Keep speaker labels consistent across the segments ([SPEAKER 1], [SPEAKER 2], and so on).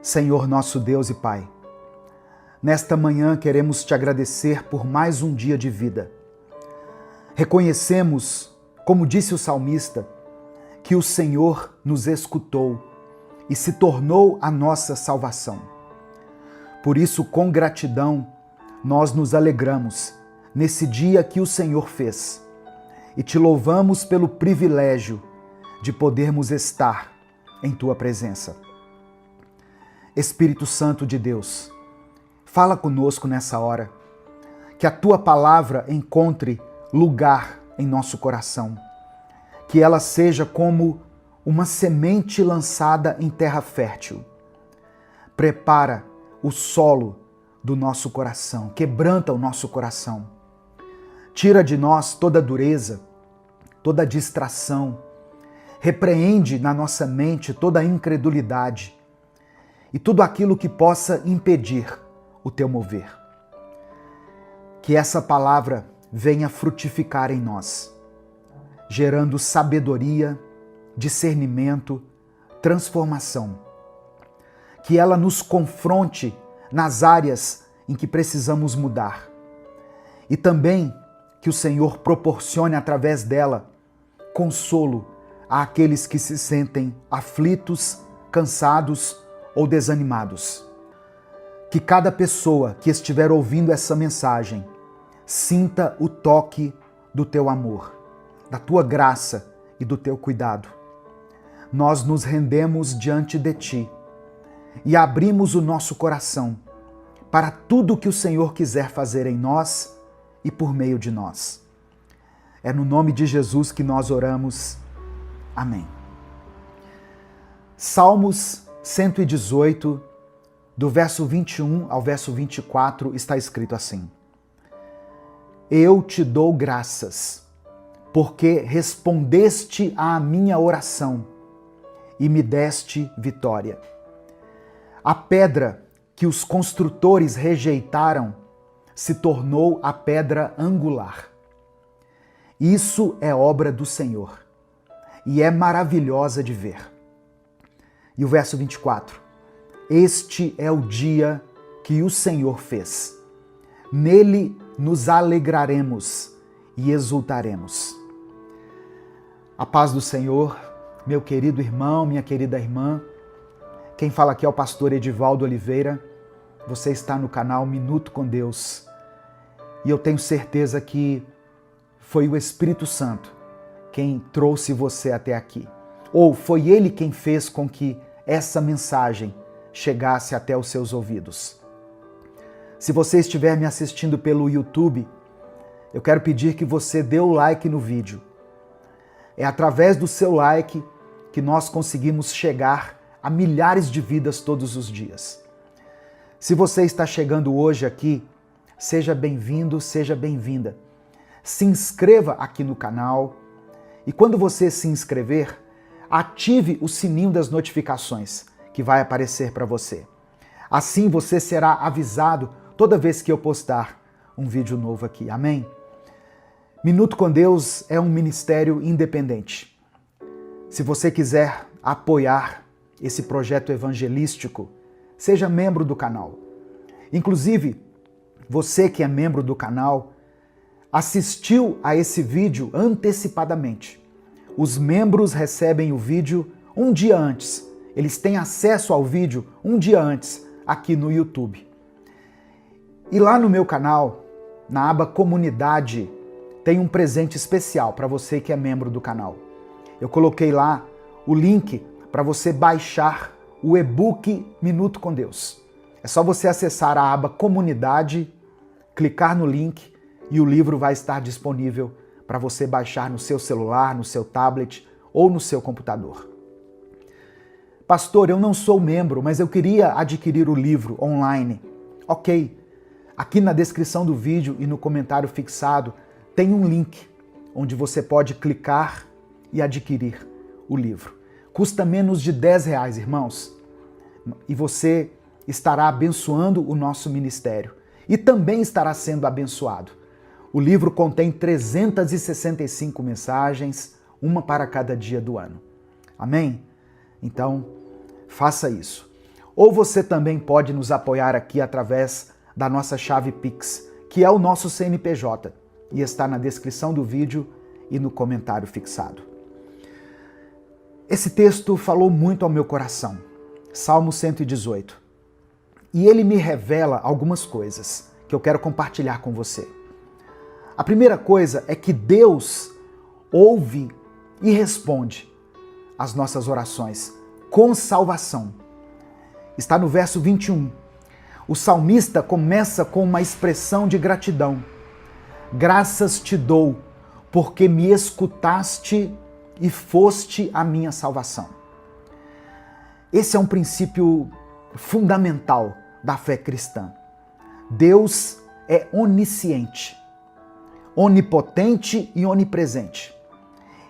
[SPEAKER 1] Senhor nosso Deus e Pai, nesta manhã queremos te agradecer por mais um dia de vida. Reconhecemos, como disse o salmista, que o Senhor nos escutou e se tornou a nossa salvação. Por isso, com gratidão, nós nos alegramos nesse dia que o Senhor fez e te louvamos pelo privilégio de podermos estar em tua presença. Espírito Santo de Deus, fala conosco nessa hora, que a tua palavra encontre lugar em nosso coração, que ela seja como uma semente lançada em terra fértil. Prepara o solo do nosso coração, quebranta o nosso coração. Tira de nós toda dureza, toda distração, repreende na nossa mente toda incredulidade e tudo aquilo que possa impedir o teu mover. Que essa palavra venha frutificar em nós, gerando sabedoria, discernimento, transformação. Que ela nos confronte nas áreas em que precisamos mudar. E também que o Senhor proporcione através dela consolo àqueles que se sentem aflitos, cansados ou desanimados. Que cada pessoa que estiver ouvindo essa mensagem sinta o toque do teu amor, da tua graça e do teu cuidado. Nós nos rendemos diante de ti e abrimos o nosso coração para tudo que o Senhor quiser fazer em nós e por meio de nós. É no nome de Jesus que nós oramos. Amém. Salmos 118, do verso 21 ao verso 24, está escrito assim: Eu te dou graças, porque respondeste à minha oração e me deste vitória. A pedra que os construtores rejeitaram se tornou a pedra angular. Isso é obra do Senhor e é maravilhosa de ver. E o verso 24: Este é o dia que o Senhor fez. Nele nos alegraremos e exultaremos. A paz do Senhor, meu querido irmão, minha querida irmã. Quem fala aqui é o pastor Edivaldo Oliveira. Você está no canal Minuto com Deus. E eu tenho certeza que foi o Espírito Santo quem trouxe você até aqui. Ou foi Ele quem fez com que essa mensagem chegasse até os seus ouvidos. Se você estiver me assistindo pelo YouTube, eu quero pedir que você dê o like no vídeo. É através do seu like que nós conseguimos chegar a milhares de vidas todos os dias. Se você está chegando hoje aqui, seja bem-vindo, seja bem-vinda. Se inscreva aqui no canal e quando você se inscrever, ative o sininho das notificações que vai aparecer para você. Assim você será avisado toda vez que eu postar um vídeo novo aqui. Amém? Minuto com Deus é um ministério independente. Se você quiser apoiar esse projeto evangelístico, seja membro do canal. Inclusive, você que é membro do canal, assistiu a esse vídeo antecipadamente. Os membros recebem o vídeo um dia antes. Eles têm acesso ao vídeo um dia antes aqui no YouTube. E lá no meu canal, na aba Comunidade, tem um presente especial para você que é membro do canal. Eu coloquei lá o link para você baixar o e-book Minuto com Deus. É só você acessar a aba Comunidade, clicar no link e o livro vai estar disponível para você baixar no seu celular, no seu tablet ou no seu computador. Pastor, eu não sou membro, mas eu queria adquirir o livro online. Ok, aqui na descrição do vídeo e no comentário fixado tem um link onde você pode clicar e adquirir o livro. Custa menos de R$10, irmãos, e você estará abençoando o nosso ministério e também estará sendo abençoado. O livro contém 365 mensagens, uma para cada dia do ano. Amém? Então, faça isso. ou você também pode nos apoiar aqui através da nossa chave Pix, que é o nosso CNPJ, e está na descrição do vídeo e no comentário fixado. Esse texto falou muito ao meu coração, Salmo 118, e ele me revela algumas coisas que eu quero compartilhar com você. A primeira coisa é que Deus ouve e responde às nossas orações com salvação. Está no verso 21. O salmista começa com uma expressão de gratidão. Graças te dou, porque me escutaste e foste a minha salvação. Esse é um princípio fundamental da fé cristã. Deus é onisciente, onipotente e onipresente.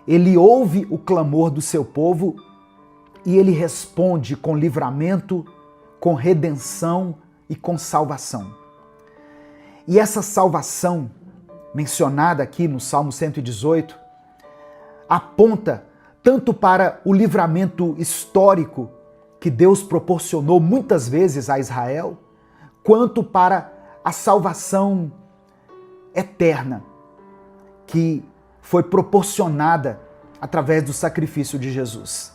[SPEAKER 1] Ele ouve o clamor do seu povo e ele responde com livramento, com redenção e com salvação. E essa salvação, mencionada aqui no Salmo 118, aponta tanto para o livramento histórico que Deus proporcionou muitas vezes a Israel, quanto para a salvação eterna que foi proporcionada através do sacrifício de Jesus.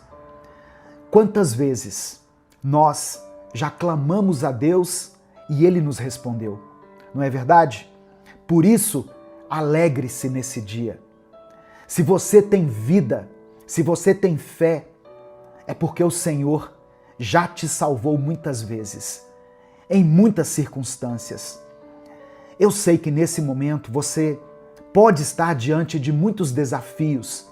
[SPEAKER 1] Quantas vezes nós já clamamos a Deus e Ele nos respondeu, não é verdade? Por isso, alegre-se nesse dia. Se você tem vida, se você tem fé, é porque o Senhor já te salvou muitas vezes, em muitas circunstâncias. Eu sei que nesse momento você pode estar diante de muitos desafios,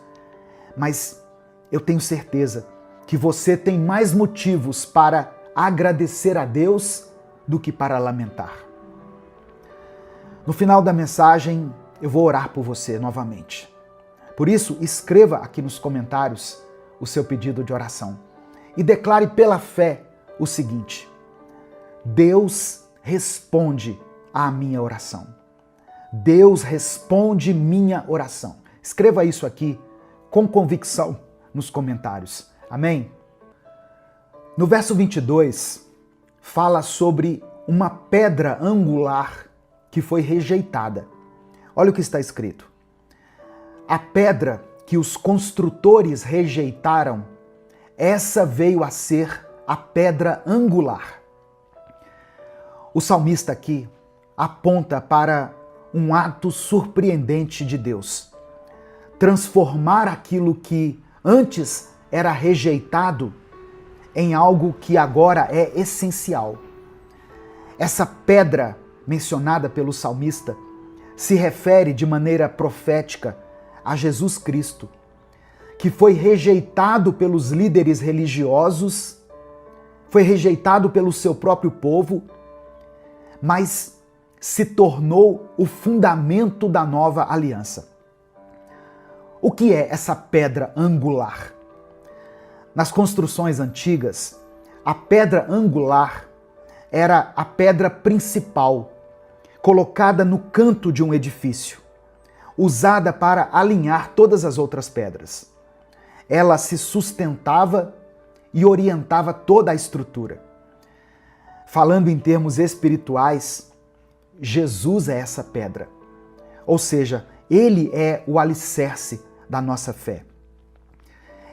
[SPEAKER 1] mas eu tenho certeza que você tem mais motivos para agradecer a Deus do que para lamentar. No final da mensagem, eu vou orar por você novamente. Por isso, escreva aqui nos comentários o seu pedido de oração e declare pela fé o seguinte: Deus responde à minha oração. Deus responde minha oração. Escreva isso aqui com convicção nos comentários. Amém? No verso 22, fala sobre uma pedra angular que foi rejeitada. Olha o que está escrito. A pedra que os construtores rejeitaram, essa veio a ser a pedra angular. O salmista aqui aponta para um ato surpreendente de Deus. Transformar aquilo que antes era rejeitado em algo que agora é essencial. Essa pedra mencionada pelo salmista se refere de maneira profética a Jesus Cristo, que foi rejeitado pelos líderes religiosos, foi rejeitado pelo seu próprio povo, mas se tornou o fundamento da nova aliança. O que é essa pedra angular? Nas construções antigas, a pedra angular era a pedra principal, colocada no canto de um edifício, usada para alinhar todas as outras pedras. Ela se sustentava e orientava toda a estrutura. Falando em termos espirituais, Jesus é essa pedra. Ou seja, Ele é o alicerce da nossa fé.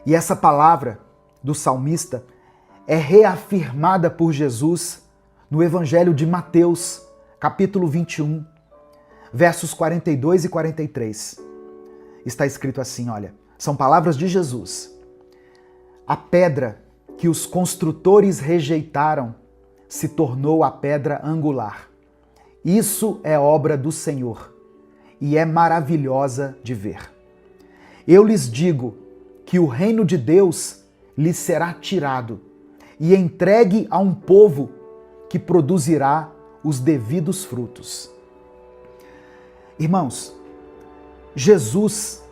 [SPEAKER 1] E essa palavra do salmista é reafirmada por Jesus no Evangelho de Mateus, capítulo 21, versos 42 e 43. Está escrito assim, olha, são palavras de Jesus. A pedra que os construtores rejeitaram se tornou a pedra angular. Isso é obra do Senhor e é maravilhosa de ver. Eu lhes digo que o reino de Deus lhes será tirado e entregue a um povo que produzirá os devidos frutos. Irmãos, Jesus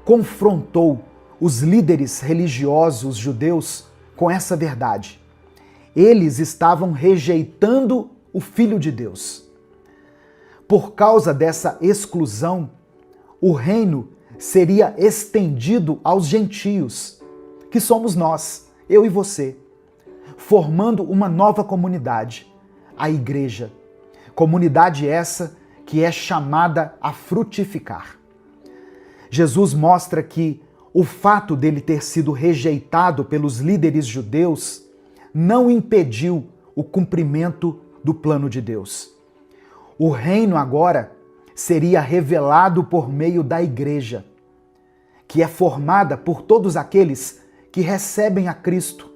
[SPEAKER 1] confrontou os líderes religiosos judeus com essa verdade. Eles estavam rejeitando o Filho de Deus. Por causa dessa exclusão, o reino seria estendido aos gentios, que somos nós, eu e você. formando uma nova comunidade, a igreja. Comunidade essa que é chamada a frutificar. Jesus mostra que o fato dele ter sido rejeitado pelos líderes judeus não impediu o cumprimento do plano de Deus. O reino agora seria revelado por meio da igreja, que é formada por todos aqueles que recebem a Cristo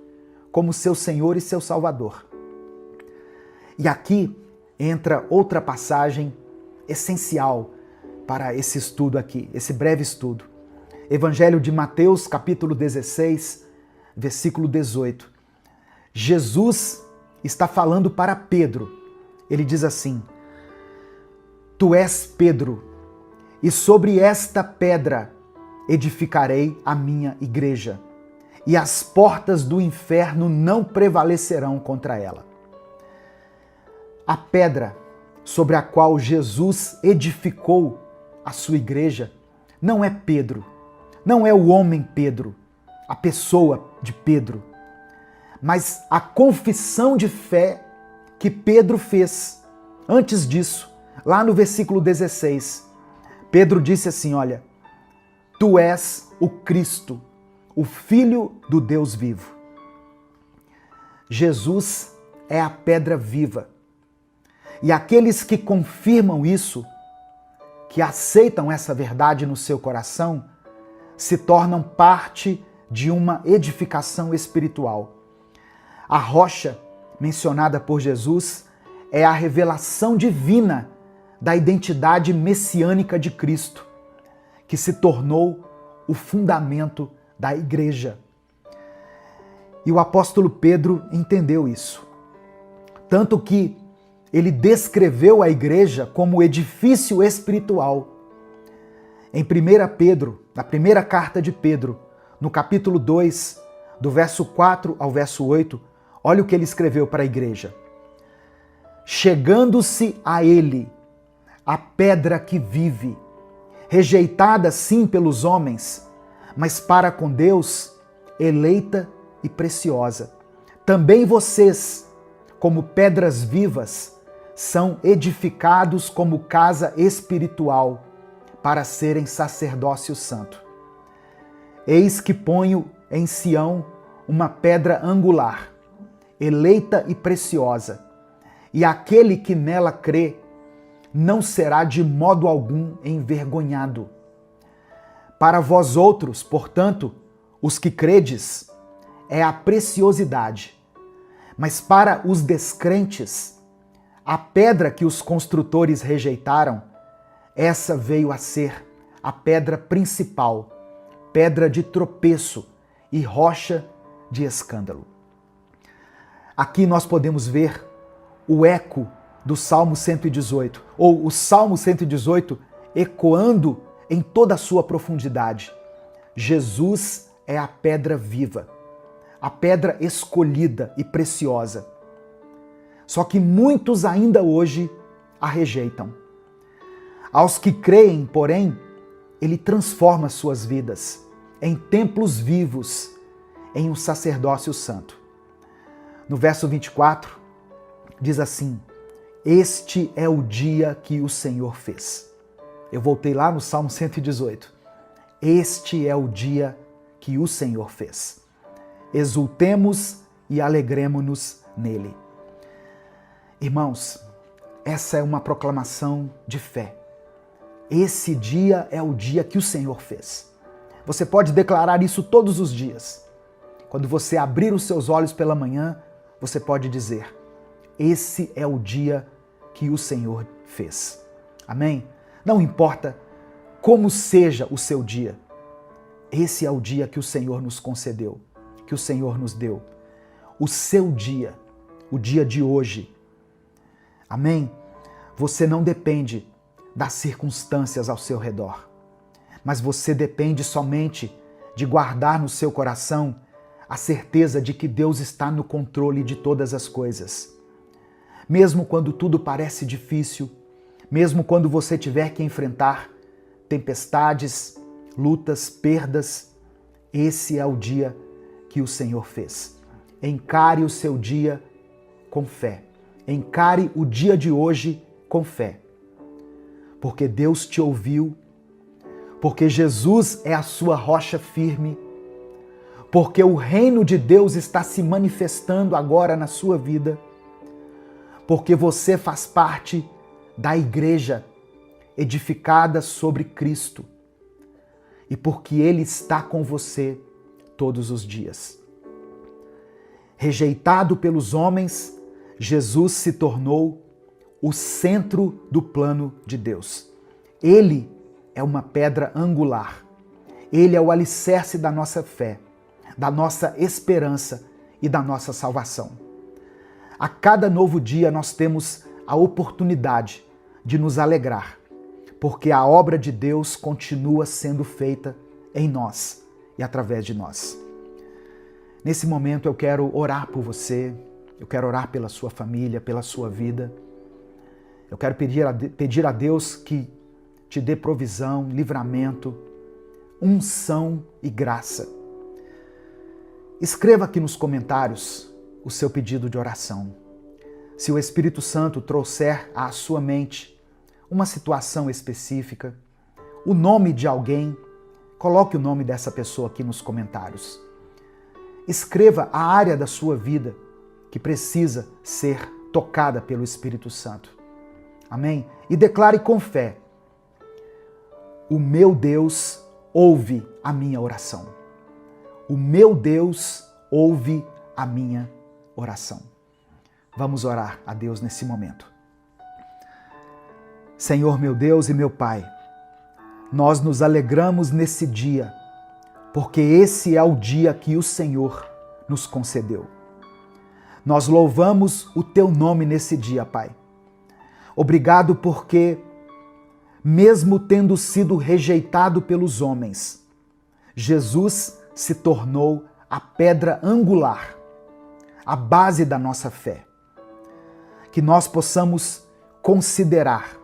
[SPEAKER 1] como seu Senhor e seu Salvador. E aqui entra outra passagem essencial para esse estudo aqui, esse breve estudo. Evangelho de Mateus, capítulo 16, versículo 18. Jesus está falando para Pedro. Ele diz assim: Tu és Pedro, e sobre esta pedra edificarei a minha igreja, e as portas do inferno não prevalecerão contra ela. A pedra sobre a qual Jesus edificou a sua igreja não é Pedro, não é o homem Pedro, a pessoa de Pedro, mas a confissão de fé que Pedro fez. Antes disso, lá no versículo 16, Pedro disse assim, olha, Tu és o Cristo, o Filho do Deus vivo. Jesus é a pedra viva. E aqueles que confirmam isso, que aceitam essa verdade no seu coração, se tornam parte de uma edificação espiritual. A rocha mencionada por Jesus é a revelação divina da identidade messiânica de Cristo, que se tornou o fundamento da igreja. E o apóstolo Pedro entendeu isso. Tanto que ele descreveu a igreja como edifício espiritual. Em 1 Pedro, na primeira carta de Pedro, no capítulo 2, do verso 4 ao verso 8, olha o que ele escreveu para a igreja. Chegando-se a ele, a pedra que vive, rejeitada sim pelos homens, mas para com Deus, eleita e preciosa. Também vocês, como pedras vivas, são edificados como casa espiritual, para serem sacerdócio santo. Eis que ponho em Sião uma pedra angular, eleita e preciosa, e aquele que nela crê não será de modo algum envergonhado. Para vós outros, portanto, os que credes, é a preciosidade, mas para os descrentes, a pedra que os construtores rejeitaram, essa veio a ser a pedra principal, pedra de tropeço e rocha de escândalo. Aqui nós podemos ver o eco do Salmo 118, ou o Salmo 118 ecoando em toda a sua profundidade. Jesus é a pedra viva, a pedra escolhida e preciosa. Só que muitos ainda hoje a rejeitam. Aos que creem, porém, ele transforma suas vidas em templos vivos, em um sacerdócio santo. No verso 24, diz assim: Este é o dia que o Senhor fez. Eu voltei lá no Salmo 118. Este é o dia que o Senhor fez. Exultemos e alegremo-nos nele. Irmãos, essa é uma proclamação de fé. Esse dia é o dia que o Senhor fez. Você pode declarar isso todos os dias. Quando você abrir os seus olhos pela manhã, você pode dizer: esse é o dia que o Senhor fez. Amém? Não importa como seja o seu dia, esse é o dia que o Senhor nos concedeu, que o Senhor nos deu. O seu dia, o dia de hoje. Amém? Você não depende das circunstâncias ao seu redor, mas você depende somente de guardar no seu coração a certeza de que Deus está no controle de todas as coisas. Mesmo quando tudo parece difícil, mesmo quando você tiver que enfrentar tempestades, lutas, perdas, esse é o dia que o Senhor fez. Encare o seu dia com fé. Encare o dia de hoje com fé. Porque Deus te ouviu, porque Jesus é a sua rocha firme, porque o reino de Deus está se manifestando agora na sua vida, porque você faz parte da igreja edificada sobre Cristo e porque Ele está com você todos os dias. Rejeitado pelos homens, Jesus se tornou o centro do plano de Deus. Ele é uma pedra angular. Ele é o alicerce da nossa fé, da nossa esperança e da nossa salvação. A cada novo dia nós temos a oportunidade de nos alegrar, porque a obra de Deus continua sendo feita em nós e através de nós. Nesse momento eu quero orar por você, eu quero orar pela sua família, pela sua vida. Eu quero pedir a Deus que te dê provisão, livramento, unção e graça. Escreva aqui nos comentários o seu pedido de oração. Se o Espírito Santo trouxer à sua mente uma situação específica, o nome de alguém, coloque o nome dessa pessoa aqui nos comentários. Escreva a área da sua vida que precisa ser tocada pelo Espírito Santo. Amém? E declare com fé: o meu Deus ouve a minha oração. O meu Deus ouve a minha oração. Vamos orar a Deus nesse momento. Senhor, meu Deus e meu Pai, nós nos alegramos nesse dia, porque esse é o dia que o Senhor nos concedeu. Nós louvamos o Teu nome nesse dia, Pai. Obrigado porque, mesmo tendo sido rejeitado pelos homens, Jesus se tornou a pedra angular, a base da nossa fé. Que nós possamos considerar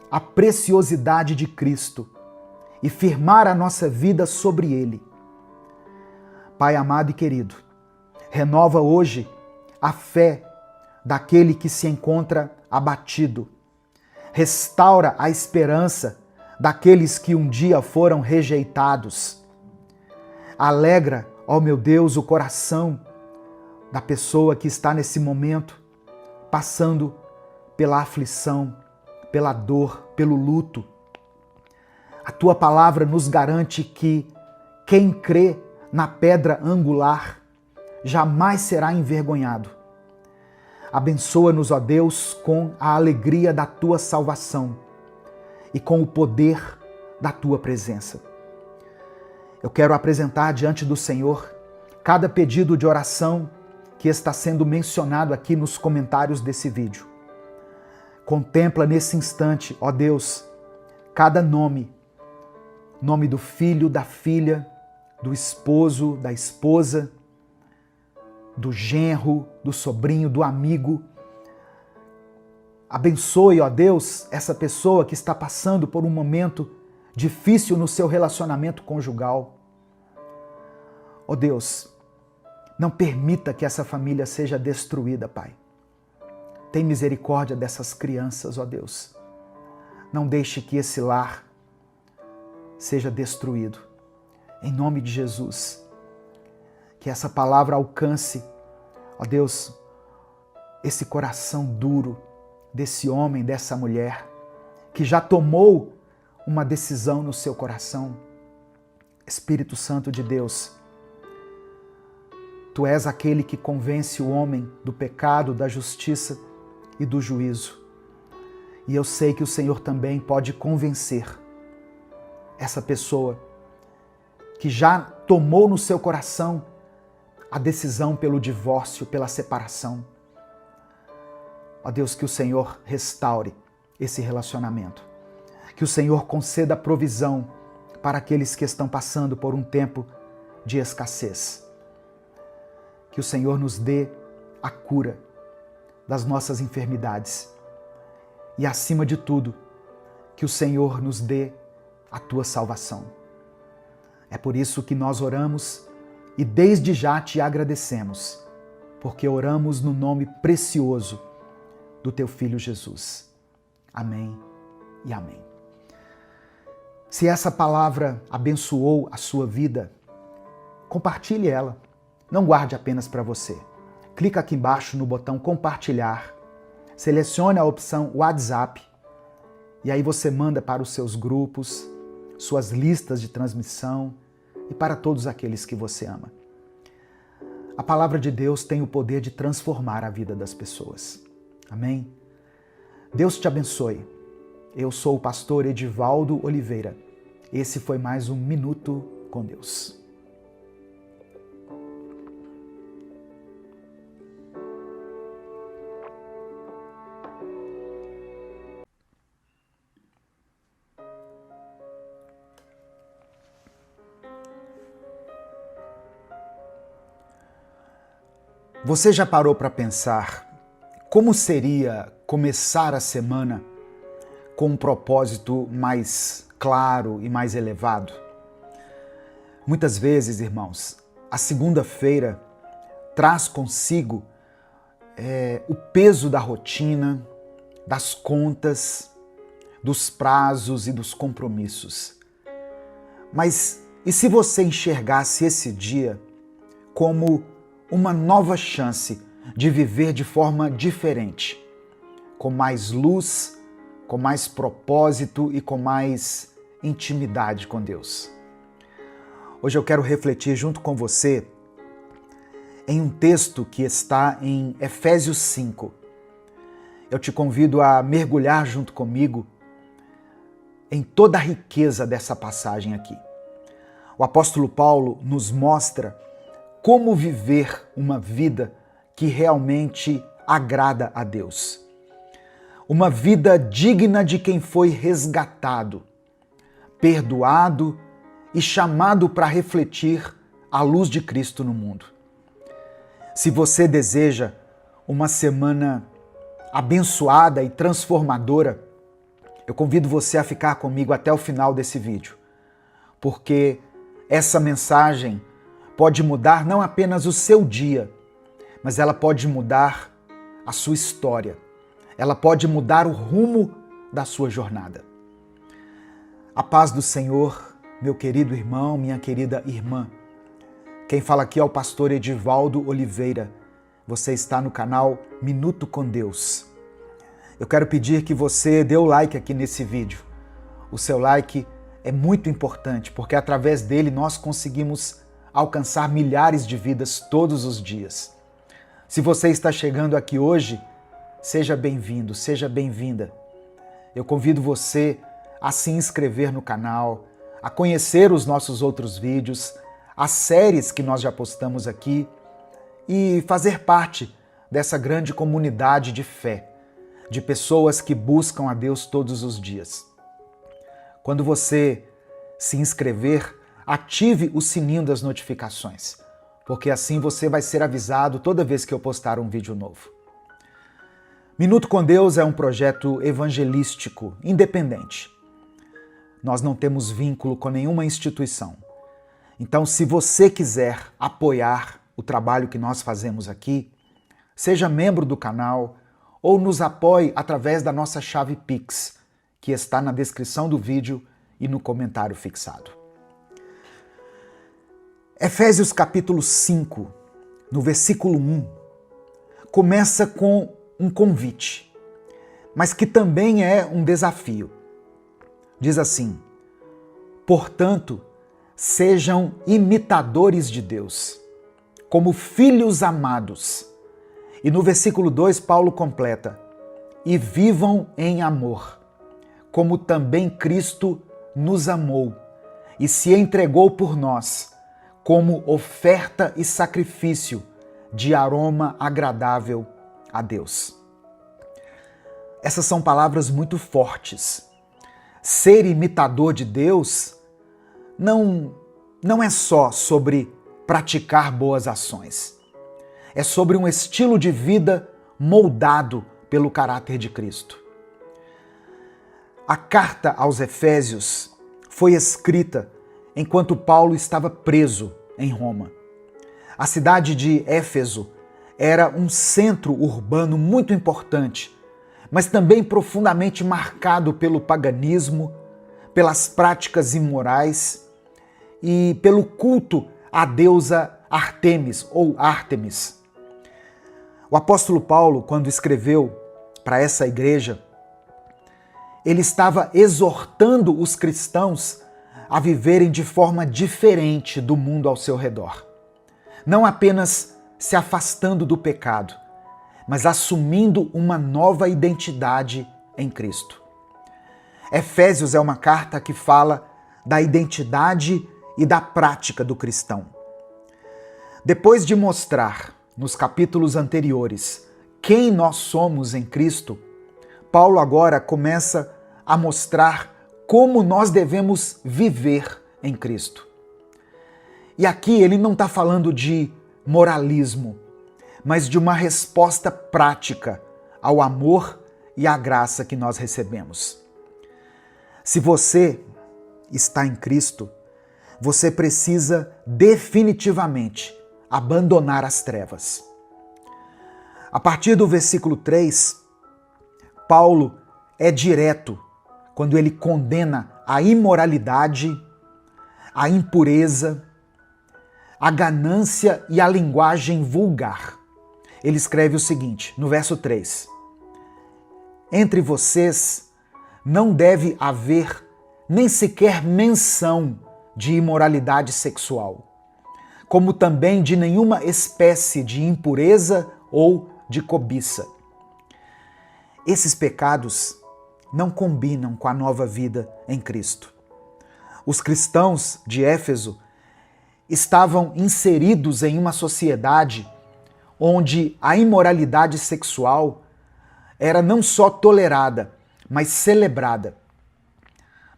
[SPEAKER 1] a preciosidade de Cristo e firmar a nossa vida sobre Ele. Pai amado e querido, renova hoje a fé daquele que se encontra abatido. Restaura a esperança daqueles que um dia foram rejeitados. Alegra, ó meu Deus, o coração da pessoa que está nesse momento passando pela aflição, pela dor, pelo luto. A Tua palavra nos garante que quem crê na pedra angular jamais será envergonhado. Abençoa-nos, ó Deus, com a alegria da Tua salvação e com o poder da Tua presença. Eu quero apresentar diante do Senhor cada pedido de oração que está sendo mencionado aqui nos comentários desse vídeo. Contempla nesse instante, ó Deus, cada nome do filho, da filha, do esposo, da esposa, do genro, do sobrinho, do amigo. Abençoe, ó Deus, essa pessoa que está passando por um momento difícil no seu relacionamento conjugal. Ó Deus, não permita que essa família seja destruída, Pai. Tem misericórdia dessas crianças, ó Deus. Não deixe que esse lar seja destruído. Em nome de Jesus. Que essa palavra alcance, ó Deus, esse coração duro desse homem, dessa mulher, que já tomou uma decisão no seu coração. Espírito Santo de Deus, Tu és aquele que convence o homem do pecado, da justiça e do juízo. E eu sei que o Senhor também pode convencer essa pessoa que já tomou no seu coração a decisão pelo divórcio, pela separação. Ó Deus, que o Senhor restaure esse relacionamento. Que o Senhor conceda provisão para aqueles que estão passando por um tempo de escassez. Que o Senhor nos dê a cura das nossas enfermidades. E, acima de tudo, que o Senhor nos dê a Tua salvação. É por isso que nós oramos e desde já Te agradecemos. porque oramos no nome precioso do teu Filho Jesus. Amém e amém. Se essa palavra abençoou a sua vida, compartilhe ela. Não guarde apenas para você. Clica aqui embaixo no botão compartilhar, selecione a opção WhatsApp e aí você manda para os seus grupos, suas listas de transmissão e para todos aqueles que você ama. A palavra de Deus tem o poder de transformar a vida das pessoas. Amém? Deus te abençoe. Eu sou o pastor Edivaldo Oliveira. Esse foi mais um Minuto com Deus. Você já parou para pensar como seria começar a semana com um propósito mais claro e mais elevado? Muitas vezes, irmãos, a segunda-feira traz consigo o peso da rotina, das contas, dos prazos e dos compromissos. Mas e se você enxergasse esse dia como uma nova chance de viver de forma diferente, com mais luz, com mais propósito e com mais intimidade com Deus? Hoje eu quero refletir junto com você em um texto que está em Efésios 5. Eu te convido a mergulhar junto comigo em toda a riqueza dessa passagem aqui. O apóstolo Paulo nos mostra como viver uma vida que realmente agrada a Deus. Uma vida digna de quem foi resgatado, perdoado e chamado para refletir a luz de Cristo no mundo. Se você deseja uma semana abençoada e transformadora, eu convido você a ficar comigo até o final desse vídeo, porque essa mensagem pode mudar não apenas o seu dia, mas ela pode mudar a sua história. Ela pode mudar o rumo da sua jornada. A paz do Senhor, meu querido irmão, minha querida irmã. Quem fala aqui é o pastor Edivaldo Oliveira. Você está no canal Minuto com Deus. Eu quero pedir que você dê o like aqui nesse vídeo. O seu like é muito importante, porque através dele nós conseguimos alcançar milhares de vidas todos os dias. Se você está chegando aqui hoje, seja bem-vindo, seja bem-vinda. Eu convido você a se inscrever no canal, a conhecer os nossos outros vídeos, as séries que nós já postamos aqui e fazer parte dessa grande comunidade de fé, de pessoas que buscam a Deus todos os dias. Quando você se inscrever, ative o sininho das notificações, porque assim você vai ser avisado toda vez que eu postar um vídeo novo. Minuto com Deus é um projeto evangelístico, independente. Nós não temos vínculo com nenhuma instituição. Então, se você quiser apoiar o trabalho que nós fazemos aqui, seja membro do canal ou nos apoie através da nossa chave Pix, que está na descrição do vídeo e no comentário fixado. Efésios capítulo 5, no versículo 1, começa com um convite, mas que também é um desafio. Diz assim: portanto, sejam imitadores de Deus, como filhos amados. E no versículo 2, Paulo completa: e vivam em amor, como também Cristo nos amou e se entregou por nós, como oferta e sacrifício de aroma agradável a Deus. Essas são palavras muito fortes. Ser imitador de Deus não é só sobre praticar boas ações. É sobre um estilo de vida moldado pelo caráter de Cristo. A carta aos Efésios foi escrita enquanto Paulo estava preso em Roma. A cidade de Éfeso era um centro urbano muito importante, mas também profundamente marcado pelo paganismo, pelas práticas imorais e pelo culto à deusa Artemis ou Ártemis. O apóstolo Paulo, quando escreveu para essa igreja, ele estava exortando os cristãos a viverem de forma diferente do mundo ao seu redor. Não apenas se afastando do pecado, mas assumindo uma nova identidade em Cristo. Efésios é uma carta que fala da identidade e da prática do cristão. Depois de mostrar, nos capítulos anteriores, quem nós somos em Cristo, Paulo agora começa a mostrar como nós devemos viver em Cristo. E aqui ele não está falando de moralismo, mas de uma resposta prática ao amor e à graça que nós recebemos. Se você está em Cristo, você precisa definitivamente abandonar as trevas. A partir do versículo 3, Paulo é direto quando ele condena a imoralidade, a impureza, a ganância e a linguagem vulgar. Ele escreve o seguinte, no verso 3: entre vocês não deve haver nem sequer menção de imoralidade sexual, como também de nenhuma espécie de impureza ou de cobiça. Esses pecados não combinam com a nova vida em Cristo. Os cristãos de Éfeso estavam inseridos em uma sociedade onde a imoralidade sexual era não só tolerada, mas celebrada.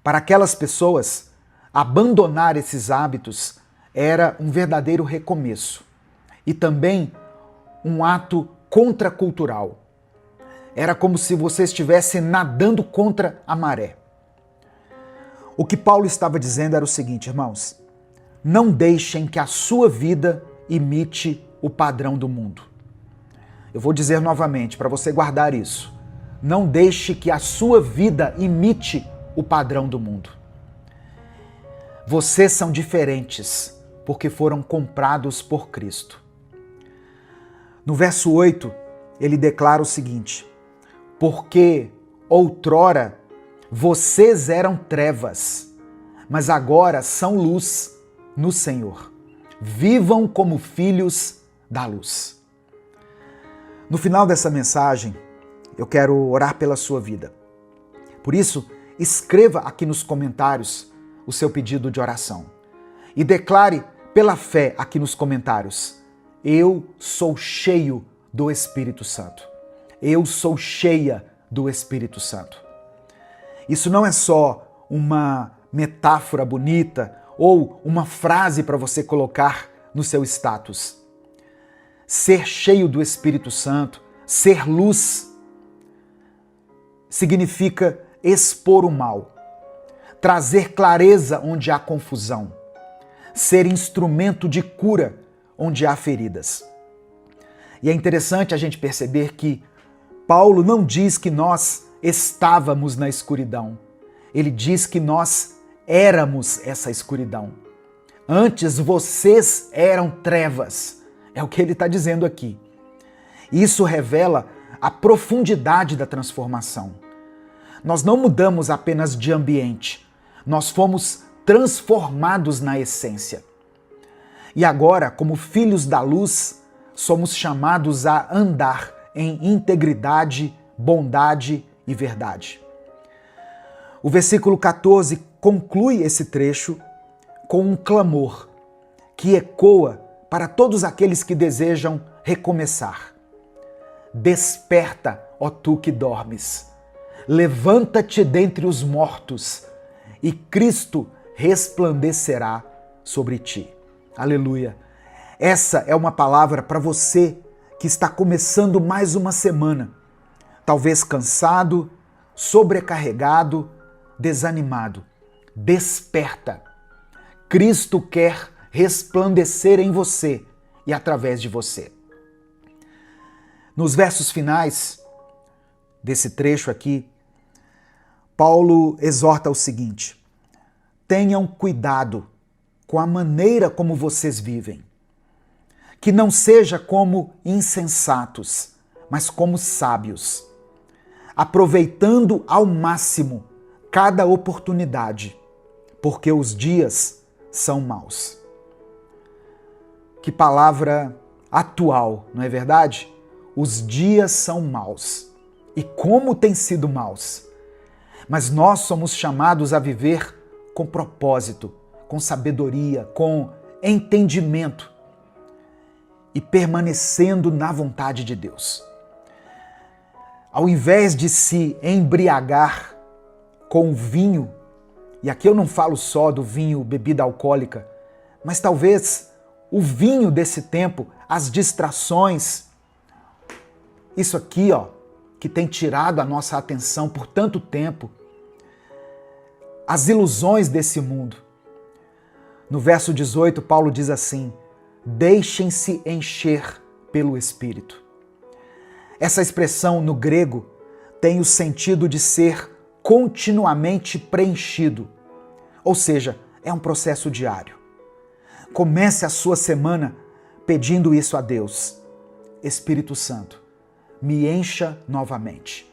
[SPEAKER 1] Para aquelas pessoas, abandonar esses hábitos era um verdadeiro recomeço e também um ato contracultural. Era como se você estivesse nadando contra a maré. O que Paulo estava dizendo era o seguinte, irmãos: não deixem que a sua vida imite o padrão do mundo. Eu vou dizer novamente, para você guardar isso. Não deixe que a sua vida imite o padrão do mundo. Vocês são diferentes porque foram comprados por Cristo. No verso 8, ele declara o seguinte: porque outrora vocês eram trevas, mas agora são luz no Senhor. Vivam como filhos da luz. No final dessa mensagem, eu quero orar pela sua vida. Por isso, escreva aqui nos comentários o seu pedido de oração e declare pela fé aqui nos comentários: eu sou cheio do Espírito Santo. Eu sou cheia do Espírito Santo. Isso não é só uma metáfora bonita ou uma frase para você colocar no seu status. Ser cheio do Espírito Santo, ser luz, significa expor o mal, trazer clareza onde há confusão, ser instrumento de cura onde há feridas. E é interessante a gente perceber que Paulo não diz que nós estávamos na escuridão. Ele diz que nós éramos essa escuridão. Antes vocês eram trevas. É o que ele está dizendo aqui. Isso revela a profundidade da transformação. Nós não mudamos apenas de ambiente. Nós fomos transformados na essência. E agora, como filhos da luz, somos chamados a andar em integridade, bondade e verdade. O versículo 14 conclui esse trecho com um clamor que ecoa para todos aqueles que desejam recomeçar. Desperta, ó tu que dormes. Levanta-te dentre os mortos e Cristo resplandecerá sobre ti. Aleluia! Essa é uma palavra para você que está começando mais uma semana, talvez cansado, sobrecarregado, desanimado. Desperta! Cristo quer resplandecer em você e através de você. Nos versos finais desse trecho aqui, Paulo exorta o seguinte: tenham cuidado com a maneira como vocês vivem, que não seja como insensatos, mas como sábios, aproveitando ao máximo cada oportunidade, porque os dias são maus. Que palavra atual, não é verdade? Os dias são maus. E como têm sido maus? Mas nós somos chamados a viver com propósito, com sabedoria, com entendimento e permanecendo na vontade de Deus. Ao invés de se embriagar com o vinho, e aqui eu não falo só do vinho, bebida alcoólica, mas talvez o vinho desse tempo, as distrações, isso aqui, que tem tirado a nossa atenção por tanto tempo, as ilusões desse mundo. No verso 18, Paulo diz assim: deixem-se encher pelo Espírito. Essa expressão no grego tem o sentido de ser continuamente preenchido, ou seja, é um processo diário. Comece a sua semana pedindo isso a Deus: Espírito Santo, me encha novamente.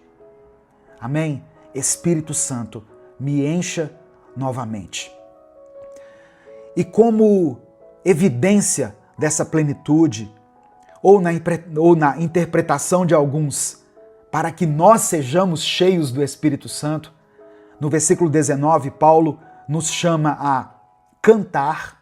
[SPEAKER 1] Amém? Espírito Santo, me encha novamente. E como evidência dessa plenitude, ou na interpretação de alguns, para que nós sejamos cheios do Espírito Santo, no versículo 19, Paulo nos chama a cantar.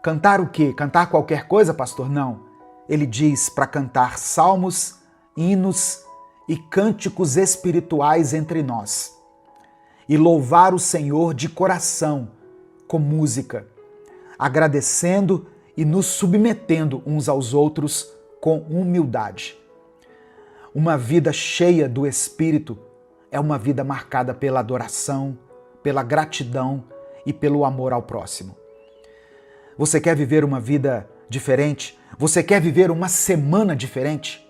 [SPEAKER 1] Cantar o quê? Cantar qualquer coisa, pastor? Não. Ele diz para cantar salmos, hinos e cânticos espirituais entre nós. E louvar o Senhor de coração, com música, agradecendo e nos submetendo uns aos outros com humildade. Uma vida cheia do Espírito é uma vida marcada pela adoração, pela gratidão e pelo amor ao próximo. Você quer viver uma vida diferente? Você quer viver uma semana diferente?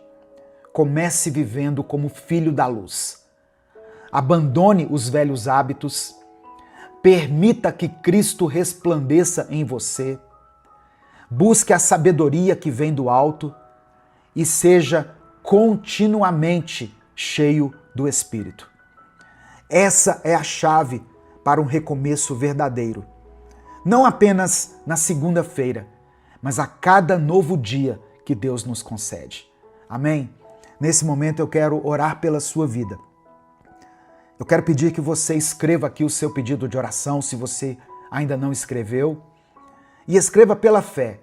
[SPEAKER 1] Comece vivendo como filho da luz. Abandone os velhos hábitos. Permita que Cristo resplandeça em você. Busque a sabedoria que vem do alto e seja continuamente cheio do Espírito. Essa é a chave para um recomeço verdadeiro. Não apenas na segunda-feira, mas a cada novo dia que Deus nos concede. Amém? Nesse momento eu quero orar pela sua vida. Eu quero pedir que você escreva aqui o seu pedido de oração, se você ainda não escreveu, e escreva pela fé: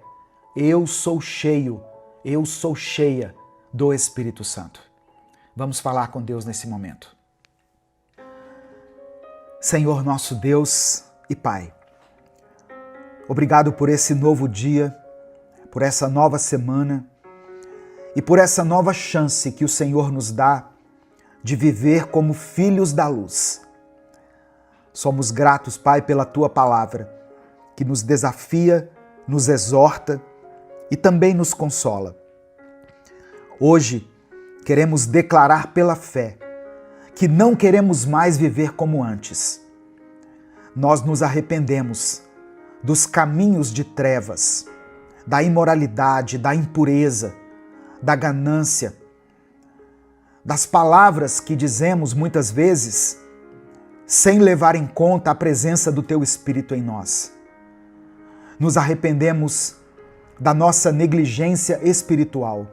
[SPEAKER 1] eu sou cheio, eu sou cheia do Espírito Santo. Vamos falar com Deus nesse momento. Senhor nosso Deus e Pai, obrigado por esse novo dia, por essa nova semana e por essa nova chance que o Senhor nos dá de viver como filhos da luz. Somos gratos, Pai, pela Tua palavra, que nos desafia, nos exorta e também nos consola. Hoje, queremos declarar pela fé que não queremos mais viver como antes. Nós nos arrependemos dos caminhos de trevas, da imoralidade, da impureza, da ganância, das palavras que dizemos muitas vezes sem levar em conta a presença do Teu Espírito em nós. Nos arrependemos da nossa negligência espiritual.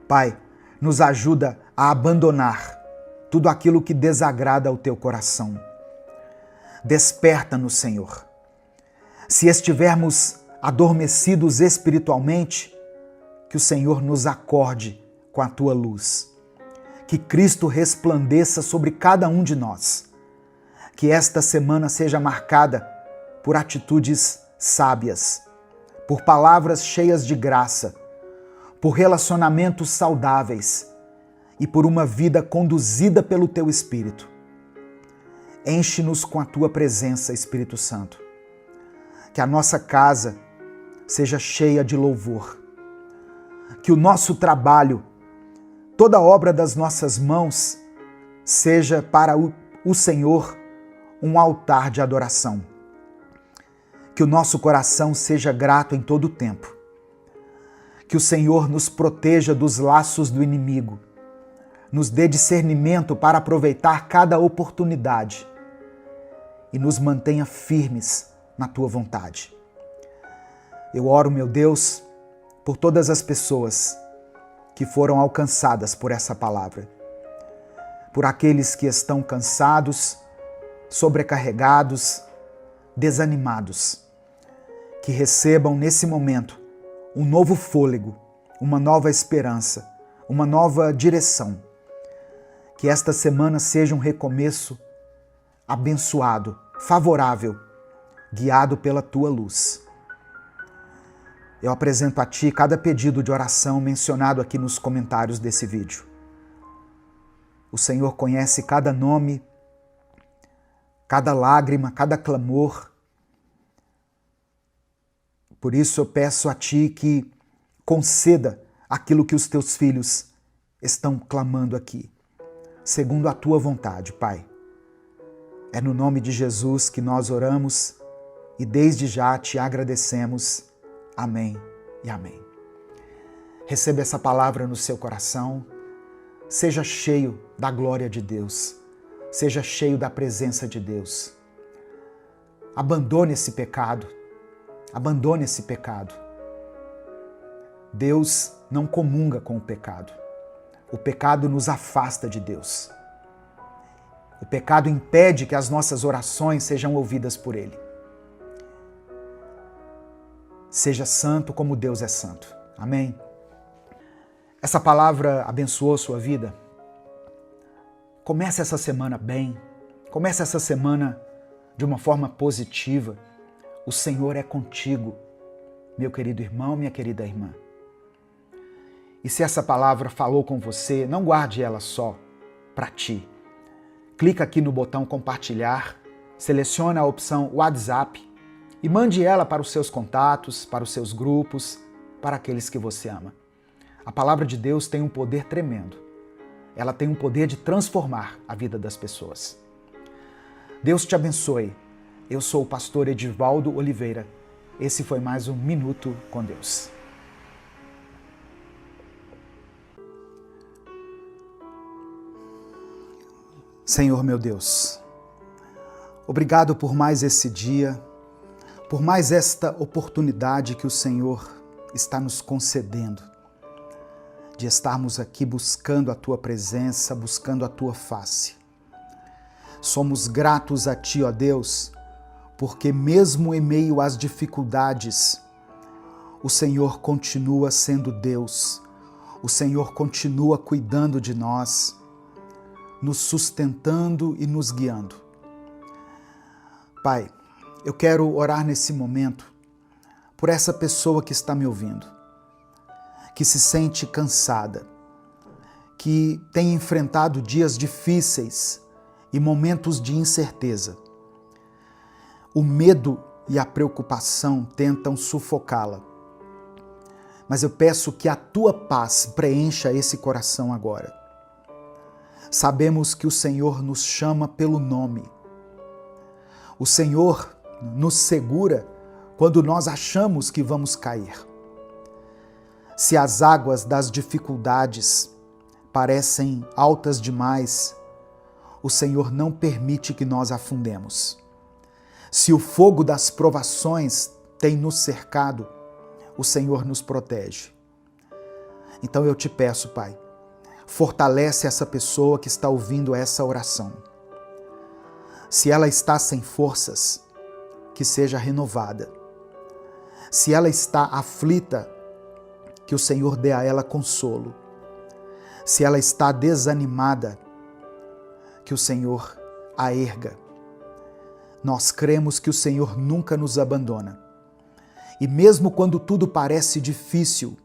[SPEAKER 1] Pai, nos ajuda a abandonar tudo aquilo que desagrada ao Teu coração. Desperta-nos, Senhor. Se estivermos adormecidos espiritualmente, que o Senhor nos acorde com a Tua luz. Que Cristo resplandeça sobre cada um de nós. Que esta semana seja marcada por atitudes sábias, por palavras cheias de graça, por relacionamentos saudáveis e por uma vida conduzida pelo Teu Espírito. Enche-nos com a Tua presença, Espírito Santo. Que a nossa casa seja cheia de louvor. que o nosso trabalho, toda obra das nossas mãos, seja para o Senhor um altar de adoração. Que o nosso coração seja grato em todo o tempo. Que o Senhor nos proteja dos laços do inimigo, nos dê discernimento para aproveitar cada oportunidade e nos mantenha firmes na Tua vontade. Eu oro, meu Deus, por todas as pessoas que foram alcançadas por essa palavra, por aqueles que estão cansados, sobrecarregados, desanimados, que recebam nesse momento um novo fôlego, uma nova esperança, uma nova direção. Que esta semana seja um recomeço abençoado, favorável, guiado pela Tua luz. Eu apresento a Ti cada pedido de oração mencionado aqui nos comentários desse vídeo. O Senhor conhece cada nome, cada lágrima, cada clamor. Por isso eu peço a Ti que conceda aquilo que os Teus filhos estão clamando aqui, segundo a Tua vontade, Pai. É no nome de Jesus que nós oramos e desde já Te agradecemos. Amém e amém. Receba essa palavra no seu coração. Seja cheio da glória de Deus. Seja cheio da presença de Deus. Abandone esse pecado. Abandone esse pecado. Deus não comunga com o pecado. O pecado nos afasta de Deus. O pecado impede que as nossas orações sejam ouvidas por Ele. Seja santo como Deus é santo. Amém? Essa palavra abençoou sua vida? Comece essa semana bem. Comece essa semana de uma forma positiva. O Senhor é contigo, meu querido irmão, minha querida irmã. E se essa palavra falou com você, não guarde ela só para ti. Clica aqui no botão compartilhar, selecione a opção WhatsApp e mande ela para os seus contatos, para os seus grupos, para aqueles que você ama. A palavra de Deus tem um poder tremendo. Ela tem um poder de transformar a vida das pessoas. Deus te abençoe. Eu sou o pastor Edivaldo Oliveira. Esse foi mais um Minuto com Deus. Senhor meu Deus, obrigado por mais esse dia, por mais esta oportunidade que o Senhor está nos concedendo, de estarmos aqui buscando a Tua presença, buscando a Tua face. Somos gratos a Ti, ó Deus, porque mesmo em meio às dificuldades, o Senhor continua sendo Deus, o Senhor continua cuidando de nós, nos sustentando e nos guiando. Pai, eu quero orar nesse momento por essa pessoa que está me ouvindo, que se sente cansada, que tem enfrentado dias difíceis e momentos de incerteza. O medo e a preocupação tentam sufocá-la. Mas eu peço que a Tua paz preencha esse coração agora. Sabemos que o Senhor nos chama pelo nome. O Senhor nos segura quando nós achamos que vamos cair. Se as águas das dificuldades parecem altas demais, o Senhor não permite que nós afundemos. Se o fogo das provações tem nos cercado, o Senhor nos protege. Então eu te peço, Pai, fortalece essa pessoa que está ouvindo essa oração. Se ela está sem forças, que seja renovada. Se ela está aflita, que o Senhor dê a ela consolo. Se ela está desanimada, que o Senhor a erga. Nós cremos que o Senhor nunca nos abandona. E mesmo quando tudo parece difícil,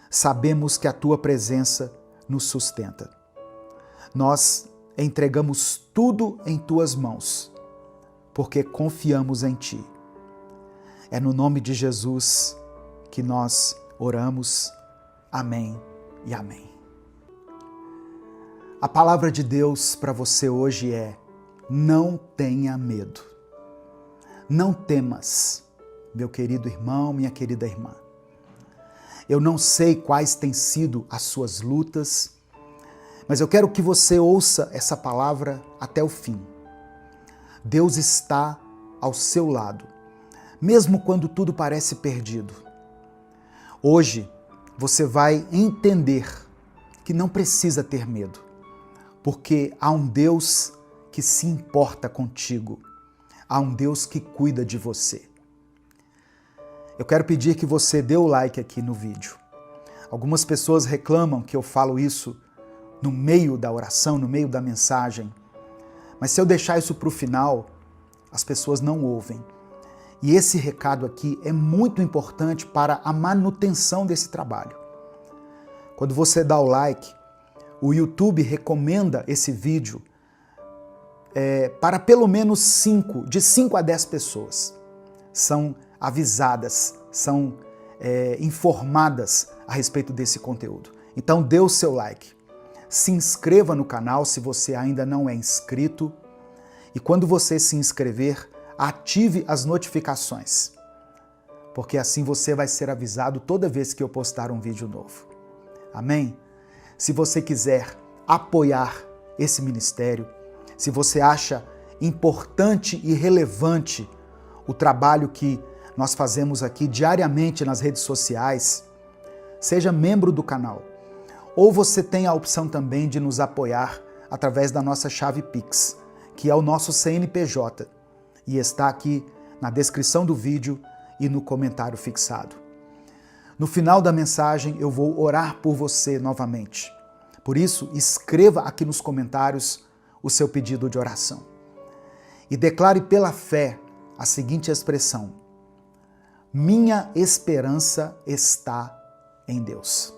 [SPEAKER 1] sabemos que a Tua presença nos sustenta. Nós entregamos tudo em Tuas mãos, porque confiamos em Ti. É no nome de Jesus que nós oramos Amém e amém. A palavra de Deus para você hoje é: não tenha medo. Não temas, meu querido irmão, minha querida irmã. Eu não sei quais têm sido as suas lutas, mas eu quero que você ouça essa palavra até o fim. Deus está ao seu lado, mesmo quando tudo parece perdido. Hoje você vai entender que não precisa ter medo, porque há um Deus que se importa contigo, há um Deus que cuida de você. Eu quero pedir que você dê o like aqui no vídeo. Algumas pessoas reclamam que eu falo isso no meio da oração, no meio da mensagem, mas se eu deixar isso para o final, as pessoas não ouvem. E esse recado aqui é muito importante para a manutenção desse trabalho. Quando você dá o like, o YouTube recomenda esse vídeo para pelo menos 5 a 10 pessoas. São avisadas, são informadas a respeito desse conteúdo. Então dê o seu like. Se inscreva no canal se você ainda não é inscrito. E quando você se inscrever, ative as notificações, porque assim você vai ser avisado toda vez que eu postar um vídeo novo. Amém? Se você quiser apoiar esse ministério, se você acha importante e relevante o trabalho que nós fazemos aqui diariamente nas redes sociais, seja membro do canal. Ou você tem a opção também de nos apoiar através da nossa chave Pix, que é o nosso CNPJ, e está aqui na descrição do vídeo e no comentário fixado. No final da mensagem eu vou orar por você novamente. Por isso, escreva aqui nos comentários o seu pedido de oração. E declare pela fé a seguinte expressão: minha esperança está em Deus.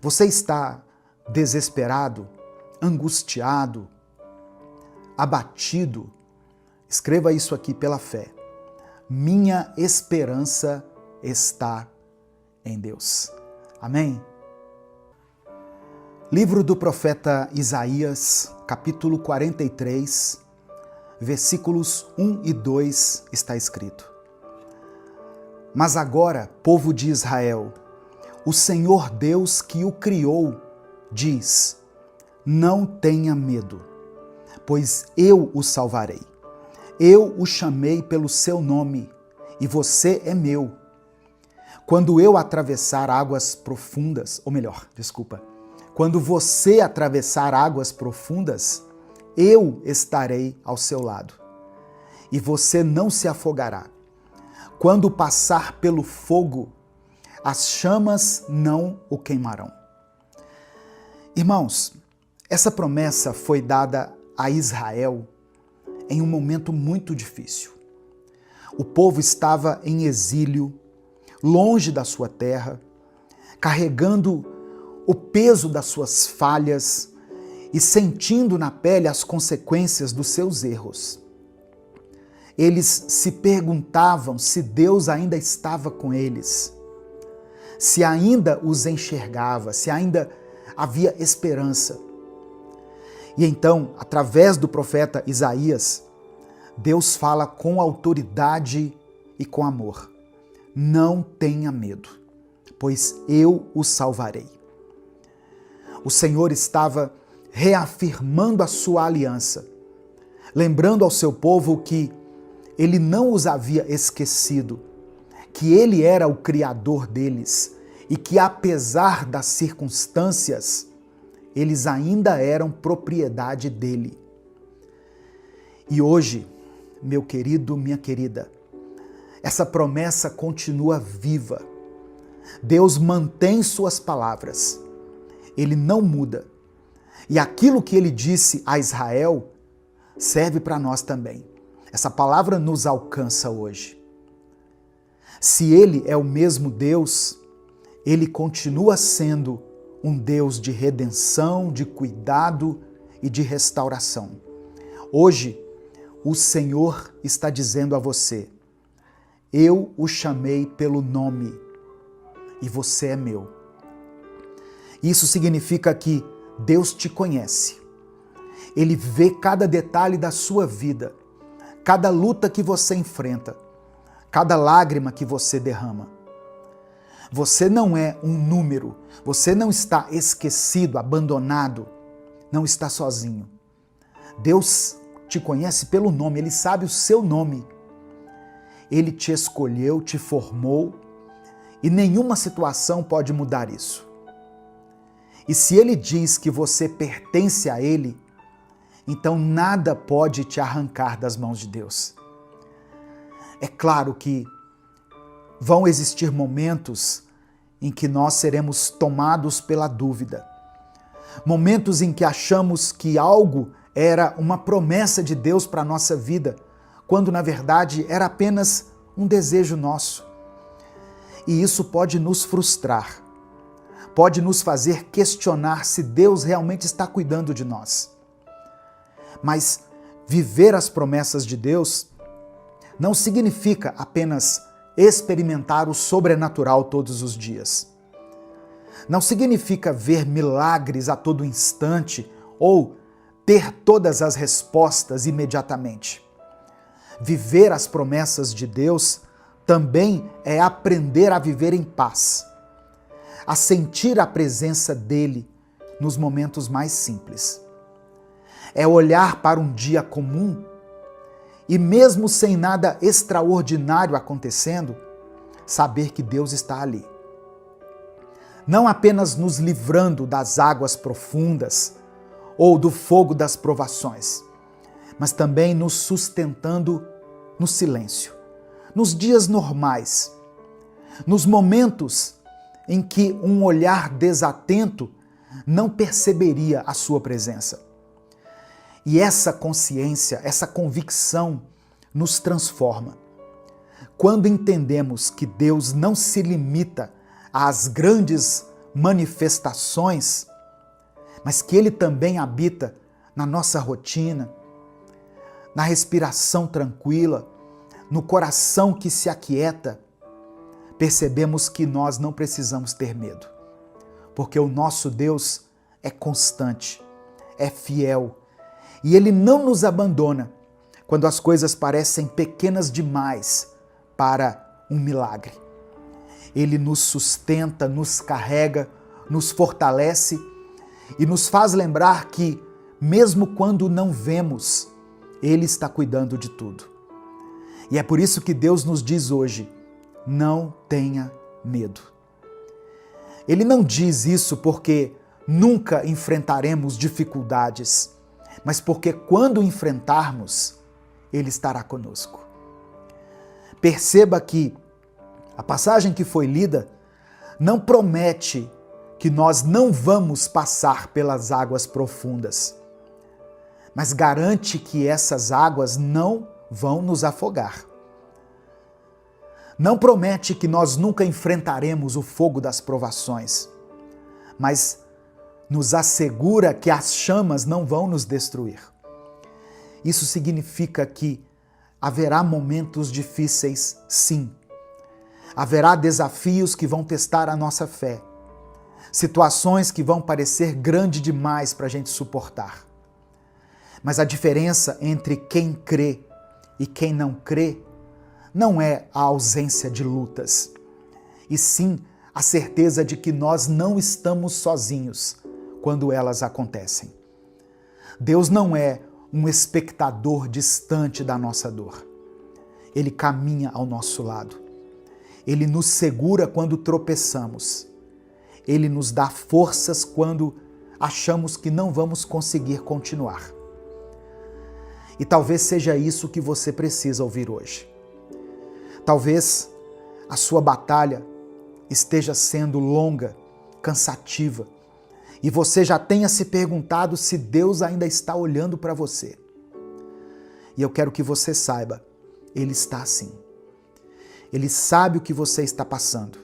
[SPEAKER 1] Você está desesperado, angustiado, abatido? Escreva isso aqui pela fé. Minha esperança está em Deus. Amém? Livro do profeta Isaías, capítulo 43, versículos 1 e 2, está escrito: Mas agora, povo de Israel, o Senhor Deus que o criou diz: não tenha medo, pois eu o salvarei. Eu o chamei pelo seu nome, e você é meu. Quando eu atravessar águas profundas, quando você atravessar águas profundas, eu estarei ao seu lado, e você não se afogará. Quando passar pelo fogo, as chamas não o queimarão. Irmãos, essa promessa foi dada a Israel em um momento muito difícil. O povo estava em exílio, longe da sua terra, carregando o peso das suas falhas e sentindo na pele as consequências dos seus erros. Eles se perguntavam se Deus ainda estava com eles, se ainda os enxergava, se ainda havia esperança. E então, através do profeta Isaías, Deus fala com autoridade e com amor: não tenha medo, pois eu o salvarei. O Senhor estava reafirmando a sua aliança, lembrando ao seu povo que ele não os havia esquecido, que ele era o Criador deles e que, apesar das circunstâncias, eles ainda eram propriedade dele. E hoje, meu querido, minha querida, essa promessa continua viva. Deus mantém suas palavras. Ele não muda. E aquilo que ele disse a Israel serve para nós também. Essa palavra nos alcança hoje. Se ele é o mesmo Deus, ele continua sendo um Deus de redenção, de cuidado e de restauração. Hoje, o Senhor está dizendo a você: eu o chamei pelo nome e você é meu. Isso significa que Deus te conhece. Ele vê cada detalhe da sua vida, cada luta que você enfrenta, cada lágrima que você derrama. Você não é um número, você não está esquecido, abandonado, não está sozinho. Deus te conhece pelo nome, Ele sabe o seu nome. Ele te escolheu, te formou e nenhuma situação pode mudar isso. E se Ele diz que você pertence a Ele, então nada pode te arrancar das mãos de Deus. É claro que vão existir momentos em que nós seremos tomados pela dúvida. Momentos em que achamos que algo era uma promessa de Deus para a nossa vida, quando na verdade era apenas um desejo nosso. E isso pode nos frustrar, pode nos fazer questionar se Deus realmente está cuidando de nós. Mas viver as promessas de Deus não significa apenas experimentar o sobrenatural todos os dias. Não significa ver milagres a todo instante ou ter todas as respostas imediatamente. Viver as promessas de Deus também é aprender a viver em paz, a sentir a presença dele nos momentos mais simples. É olhar para um dia comum e mesmo sem nada extraordinário acontecendo, saber que Deus está ali. Não apenas nos livrando das águas profundas ou do fogo das provações, mas também nos sustentando no silêncio, nos dias normais, nos momentos em que um olhar desatento não perceberia a sua presença. E essa consciência, essa convicção nos transforma. Quando entendemos que Deus não se limita às grandes manifestações, mas que Ele também habita na nossa rotina, na respiração tranquila, no coração que se aquieta, percebemos que nós não precisamos ter medo, porque o nosso Deus é constante, é fiel, e Ele não nos abandona quando as coisas parecem pequenas demais para um milagre. Ele nos sustenta, nos carrega, nos fortalece e nos faz lembrar que, mesmo quando não vemos, Ele está cuidando de tudo. E é por isso que Deus nos diz hoje, não tenha medo. Ele não diz isso porque nunca enfrentaremos dificuldades, mas porque quando enfrentarmos, Ele estará conosco. Perceba que a passagem que foi lida não promete que nós não vamos passar pelas águas profundas, mas garante que essas águas não vão nos afogar. Não promete que nós nunca enfrentaremos o fogo das provações, mas nos assegura que as chamas não vão nos destruir. Isso significa que haverá momentos difíceis, sim. Haverá desafios que vão testar a nossa fé, situações que vão parecer grandes demais para a gente suportar. Mas a diferença entre quem crê e quem não crê não é a ausência de lutas, e sim a certeza de que nós não estamos sozinhos quando elas acontecem. Deus não é um espectador distante da nossa dor. Ele caminha ao nosso lado. Ele nos segura quando tropeçamos. Ele nos dá forças quando achamos que não vamos conseguir continuar. E talvez seja isso que você precisa ouvir hoje. Talvez a sua batalha esteja sendo longa, cansativa, e você já tenha se perguntado se Deus ainda está olhando para você. E eu quero que você saiba, Ele está assim. Ele sabe o que você está passando.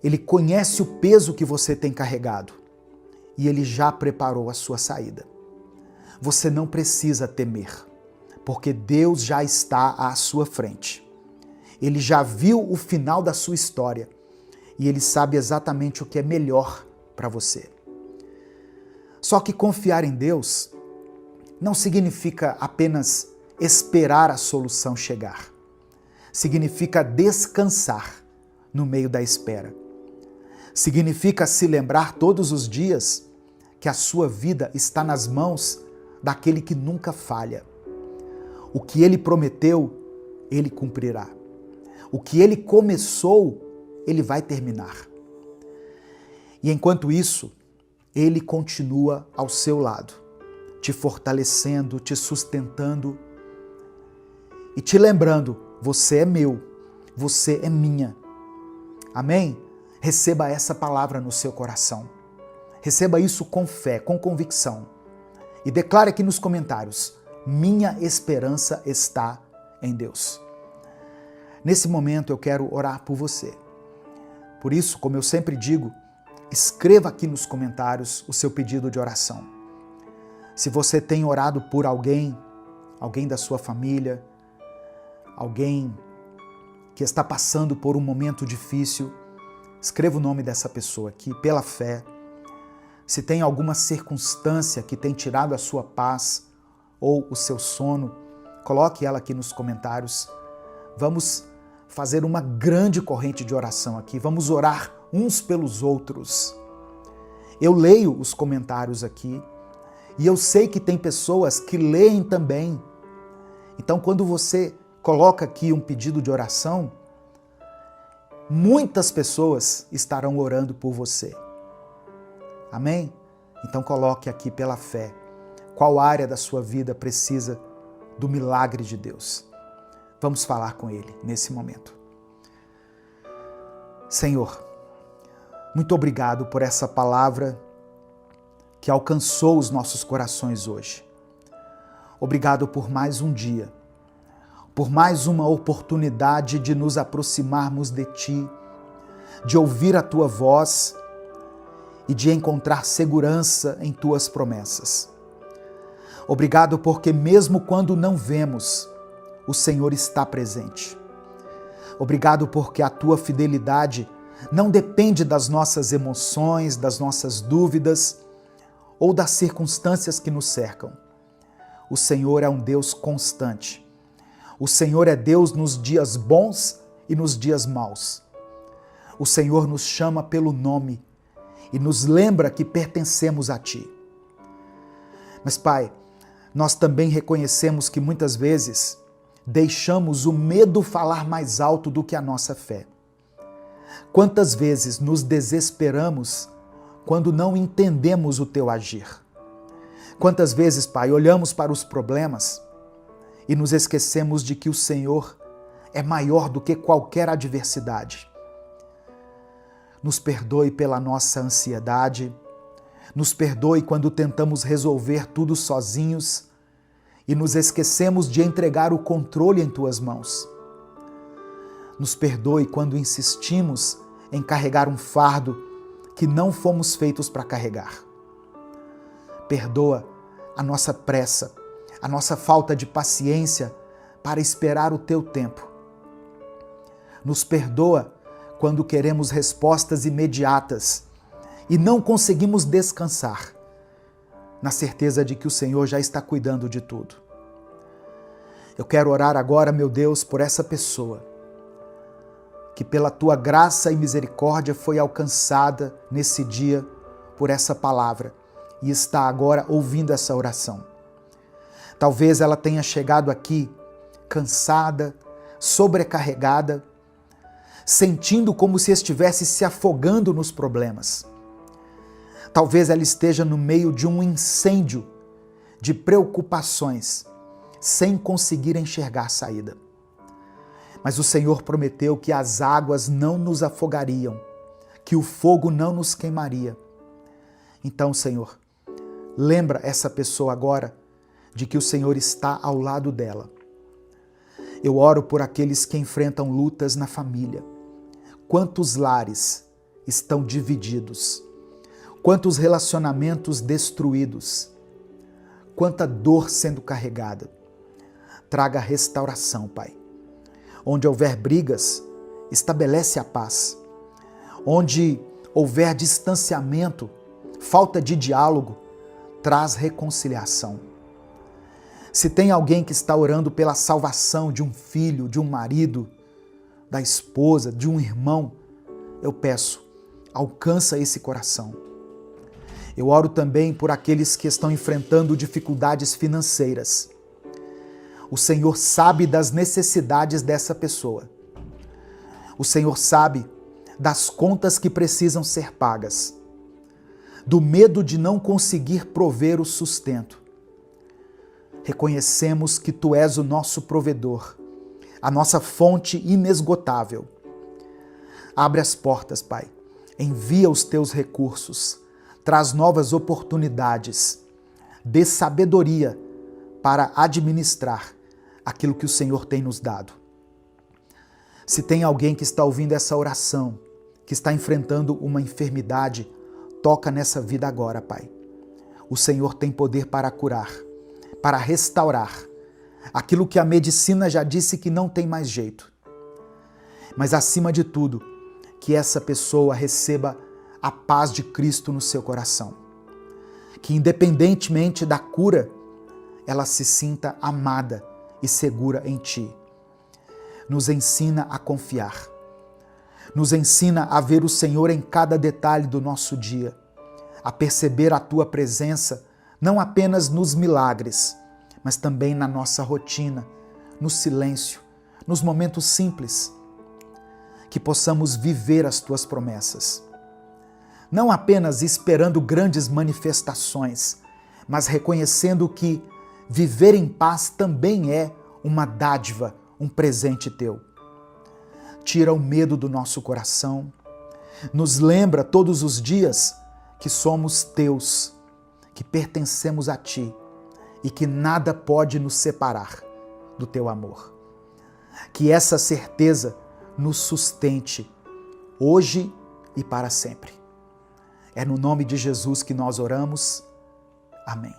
[SPEAKER 1] Ele conhece o peso que você tem carregado. E Ele já preparou a sua saída. Você não precisa temer, porque Deus já está à sua frente. Ele já viu o final da sua história e Ele sabe exatamente o que é melhor para você. Só que confiar em Deus não significa apenas esperar a solução chegar. Significa descansar no meio da espera. Significa se lembrar todos os dias que a sua vida está nas mãos daquele que nunca falha. O que ele prometeu, ele cumprirá. O que ele começou, ele vai terminar. E enquanto isso, ele continua ao seu lado, te fortalecendo, te sustentando e te lembrando, você é meu, você é minha. Amém? Receba essa palavra no seu coração. Receba isso com fé, com convicção. E declare aqui nos comentários, minha esperança está em Deus. Nesse momento eu quero orar por você. Por isso, como eu sempre digo, escreva aqui nos comentários o seu pedido de oração. Se você tem orado por alguém da sua família, alguém que está passando por um momento difícil, escreva o nome dessa pessoa aqui, pela fé. Se tem alguma circunstância que tem tirado a sua paz ou o seu sono, coloque ela aqui nos comentários. Vamos fazer uma grande corrente de oração aqui. Vamos orar uns pelos outros. Eu leio os comentários aqui e eu sei que tem pessoas que leem também. Então, quando você coloca aqui um pedido de oração, muitas pessoas estarão orando por você. Amém? Então coloque aqui pela fé qual área da sua vida precisa do milagre de Deus. Vamos falar com Ele nesse momento. Senhor, muito obrigado por essa palavra que alcançou os nossos corações hoje. Obrigado por mais um dia, por mais uma oportunidade de nos aproximarmos de Ti, de ouvir a Tua voz e de encontrar segurança em Tuas promessas. Obrigado porque mesmo quando não vemos, o Senhor está presente. Obrigado porque a Tua fidelidade não depende das nossas emoções, das nossas dúvidas ou das circunstâncias que nos cercam. O Senhor é um Deus constante. O Senhor é Deus nos dias bons e nos dias maus. O Senhor nos chama pelo nome e nos lembra que pertencemos a Ti. Mas, Pai, nós também reconhecemos que muitas vezes deixamos o medo falar mais alto do que a nossa fé. Quantas vezes nos desesperamos quando não entendemos o Teu agir? Quantas vezes, Pai, olhamos para os problemas e nos esquecemos de que o Senhor é maior do que qualquer adversidade. Nos perdoe pela nossa ansiedade, nos perdoe quando tentamos resolver tudo sozinhos e nos esquecemos de entregar o controle em Tuas mãos. Nos perdoe quando insistimos em carregar um fardo que não fomos feitos para carregar. Perdoa a nossa pressa, a nossa falta de paciência para esperar o Teu tempo. Nos perdoa quando queremos respostas imediatas e não conseguimos descansar, na certeza de que o Senhor já está cuidando de tudo. Eu quero orar agora, meu Deus, por essa pessoa que pela Tua graça e misericórdia foi alcançada nesse dia por essa palavra e está agora ouvindo essa oração. Talvez ela tenha chegado aqui cansada, sobrecarregada, sentindo como se estivesse se afogando nos problemas. Talvez ela esteja no meio de um incêndio de preocupações, sem conseguir enxergar saída. Mas o Senhor prometeu que as águas não nos afogariam, que o fogo não nos queimaria. Então, Senhor, lembra essa pessoa agora de que o Senhor está ao lado dela. Eu oro por aqueles que enfrentam lutas na família. Quantos lares estão divididos? Quantos relacionamentos destruídos? Quanta dor sendo carregada? Traga restauração, Pai. Onde houver brigas, estabelece a paz. Onde houver distanciamento, falta de diálogo, traz reconciliação. Se tem alguém que está orando pela salvação de um filho, de um marido, da esposa, de um irmão, eu peço, alcança esse coração. Eu oro também por aqueles que estão enfrentando dificuldades financeiras. O Senhor sabe das necessidades dessa pessoa. O Senhor sabe das contas que precisam ser pagas, do medo de não conseguir prover o sustento. Reconhecemos que Tu és o nosso provedor, a nossa fonte inesgotável. Abre as portas, Pai. Envia os Teus recursos. Traz novas oportunidades. Dê sabedoria para administrar aquilo que o Senhor tem nos dado. Se tem alguém que está ouvindo essa oração, que está enfrentando uma enfermidade, toca nessa vida agora, Pai. O Senhor tem poder para curar, para restaurar aquilo que a medicina já disse que não tem mais jeito. Mas acima de tudo, que essa pessoa receba a paz de Cristo no seu coração. Que independentemente da cura, ela se sinta amada e segura em Ti. Nos ensina a confiar. Nos ensina a ver o Senhor em cada detalhe do nosso dia, a perceber a Tua presença não apenas nos milagres, mas também na nossa rotina, no silêncio, nos momentos simples. Que possamos viver as Tuas promessas. Não apenas esperando grandes manifestações, mas reconhecendo que viver em paz também é uma dádiva, um presente Teu. Tira o medo do nosso coração, nos lembra todos os dias que somos Teus, que pertencemos a Ti e que nada pode nos separar do Teu amor. Que essa certeza nos sustente hoje e para sempre. É no nome de Jesus que nós oramos. Amém.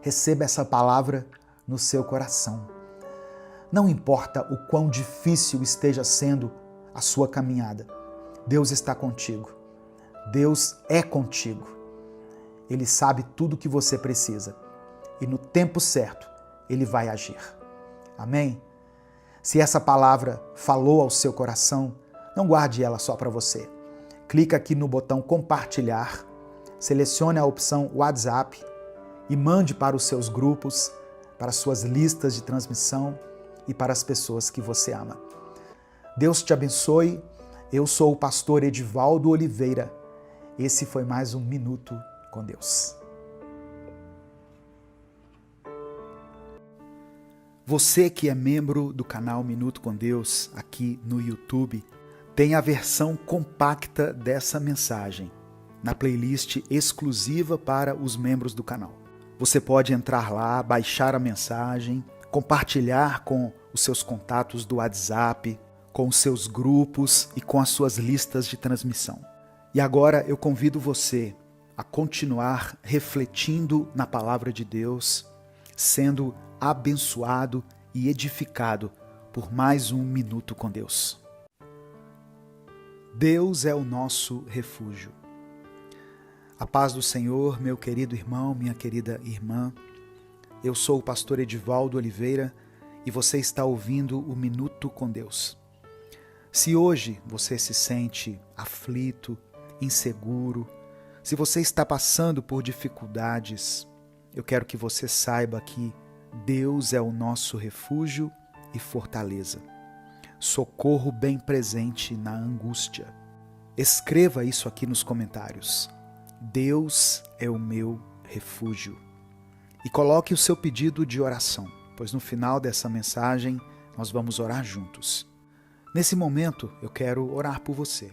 [SPEAKER 1] Receba essa palavra no seu coração. Não importa o quão difícil esteja sendo a sua caminhada, Deus está contigo. Deus é contigo. Ele sabe tudo o que você precisa e no tempo certo Ele vai agir. Amém? Se essa palavra falou ao seu coração, não guarde ela só para você. Clica aqui no botão compartilhar, selecione a opção WhatsApp e mande para os seus grupos, para as suas listas de transmissão e para as pessoas que você ama. Deus te abençoe. Eu sou o pastor Edivaldo Oliveira. Esse foi mais um Minuto com Deus. Você que é membro do canal Minuto com Deus aqui no YouTube, tem a versão compacta dessa mensagem na playlist exclusiva para os membros do canal. Você pode entrar lá, baixar a mensagem, compartilhar com os seus contatos do WhatsApp, com os seus grupos e com as suas listas de transmissão. E agora eu convido você a continuar refletindo na palavra de Deus, sendo abençoado e edificado por mais um Minuto com Deus. Deus é o nosso refúgio. A paz do Senhor, meu querido irmão, minha querida irmã. Eu sou o pastor Edivaldo Oliveira e você está ouvindo o Minuto com Deus. Se hoje você se sente aflito, inseguro, se você está passando por dificuldades, eu quero que você saiba que Deus é o nosso refúgio e fortaleza. Socorro bem presente na angústia. Escreva isso aqui nos comentários. Deus é o meu refúgio. E coloque o seu pedido de oração, pois no final dessa mensagem nós vamos orar juntos. Nesse momento eu quero orar por você.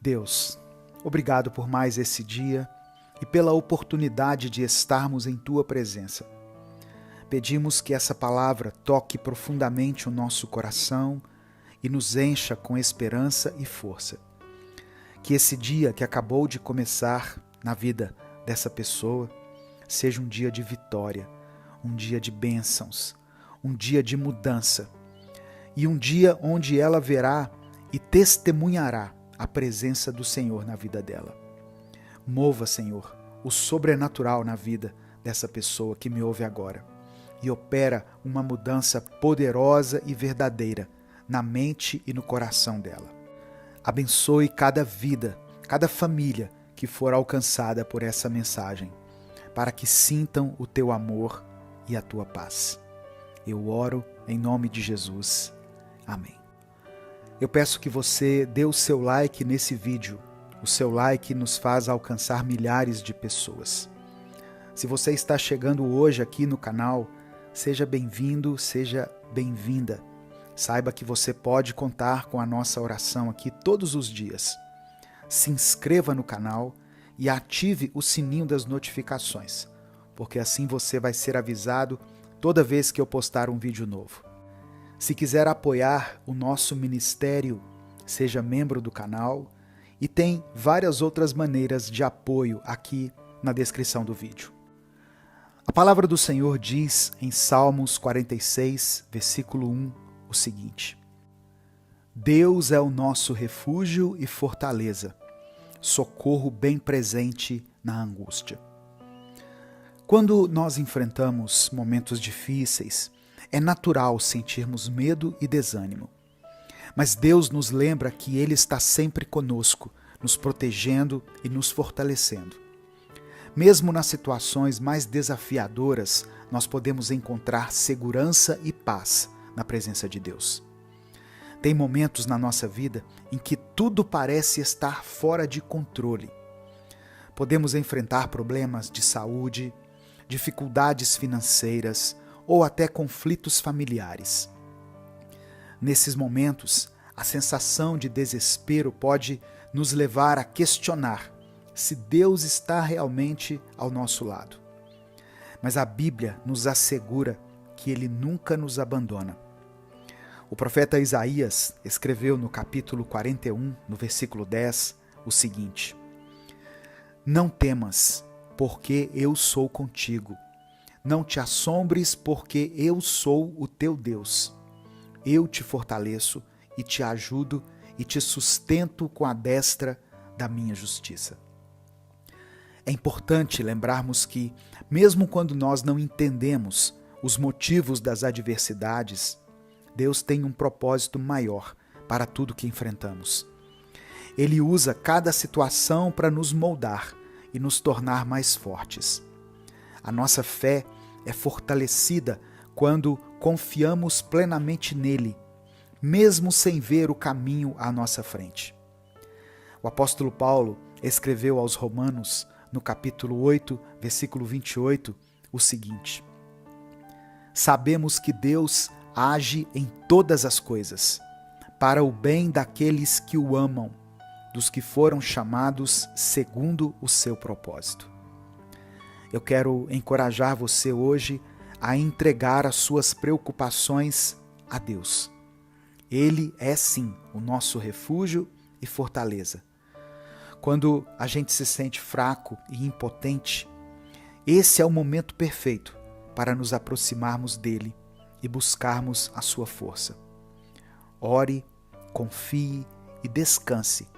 [SPEAKER 1] Deus, obrigado por mais esse dia e pela oportunidade de estarmos em Tua presença. Pedimos que essa palavra toque profundamente o nosso coração e nos encha com esperança e força. Que esse dia que acabou de começar na vida dessa pessoa seja um dia de vitória, um dia de bênçãos, um dia de mudança e um dia onde ela verá e testemunhará a presença do Senhor na vida dela. Mova, Senhor, o sobrenatural na vida dessa pessoa que me ouve agora e opera uma mudança poderosa e verdadeira na mente e no coração dela. Abençoe cada vida, cada família que for alcançada por essa mensagem, para que sintam o teu amor e a tua paz. Eu oro em nome de Jesus. Amém. Eu peço que você dê o seu like nesse vídeo. O seu like nos faz alcançar milhares de pessoas. Se você está chegando hoje aqui no canal, seja bem-vindo, seja bem-vinda. Saiba que você pode contar com a nossa oração aqui todos os dias. Se inscreva no canal e ative o sininho das notificações, porque assim você vai ser avisado toda vez que eu postar um vídeo novo. Se quiser apoiar o nosso ministério, seja membro do canal e tem várias outras maneiras de apoio aqui na descrição do vídeo. A palavra do Senhor diz em Salmos 46, versículo 1, o seguinte: Deus é o nosso refúgio e fortaleza, socorro bem presente na angústia. Quando nós enfrentamos momentos difíceis, é natural sentirmos medo e desânimo. Mas Deus nos lembra que Ele está sempre conosco, nos protegendo e nos fortalecendo. Mesmo nas situações mais desafiadoras, nós podemos encontrar segurança e paz na presença de Deus. Tem momentos na nossa vida em que tudo parece estar fora de controle. Podemos enfrentar problemas de saúde, dificuldades financeiras ou até conflitos familiares. Nesses momentos, a sensação de desespero pode nos levar a questionar se Deus está realmente ao nosso lado. Mas a Bíblia nos assegura que Ele nunca nos abandona. O profeta Isaías escreveu no capítulo 41, no versículo 10, o seguinte: Não temas, porque eu sou contigo. Não te assombres, porque eu sou o teu Deus. Eu te fortaleço e te ajudo e te sustento com a destra da minha justiça. É importante lembrarmos que, mesmo quando nós não entendemos os motivos das adversidades, Deus tem um propósito maior para tudo que enfrentamos. Ele usa cada situação para nos moldar e nos tornar mais fortes. A nossa fé é fortalecida quando confiamos plenamente nele, mesmo sem ver o caminho à nossa frente. O apóstolo Paulo escreveu aos Romanos, no capítulo 8, versículo 28, o seguinte: Sabemos que Deus age em todas as coisas, para o bem daqueles que o amam, dos que foram chamados segundo o seu propósito. Eu quero encorajar você hoje a entregar as suas preocupações a Deus. Ele é sim o nosso refúgio e fortaleza. Quando a gente se sente fraco e impotente, esse é o momento perfeito para nos aproximarmos dele e buscarmos a sua força. Ore, confie e descanse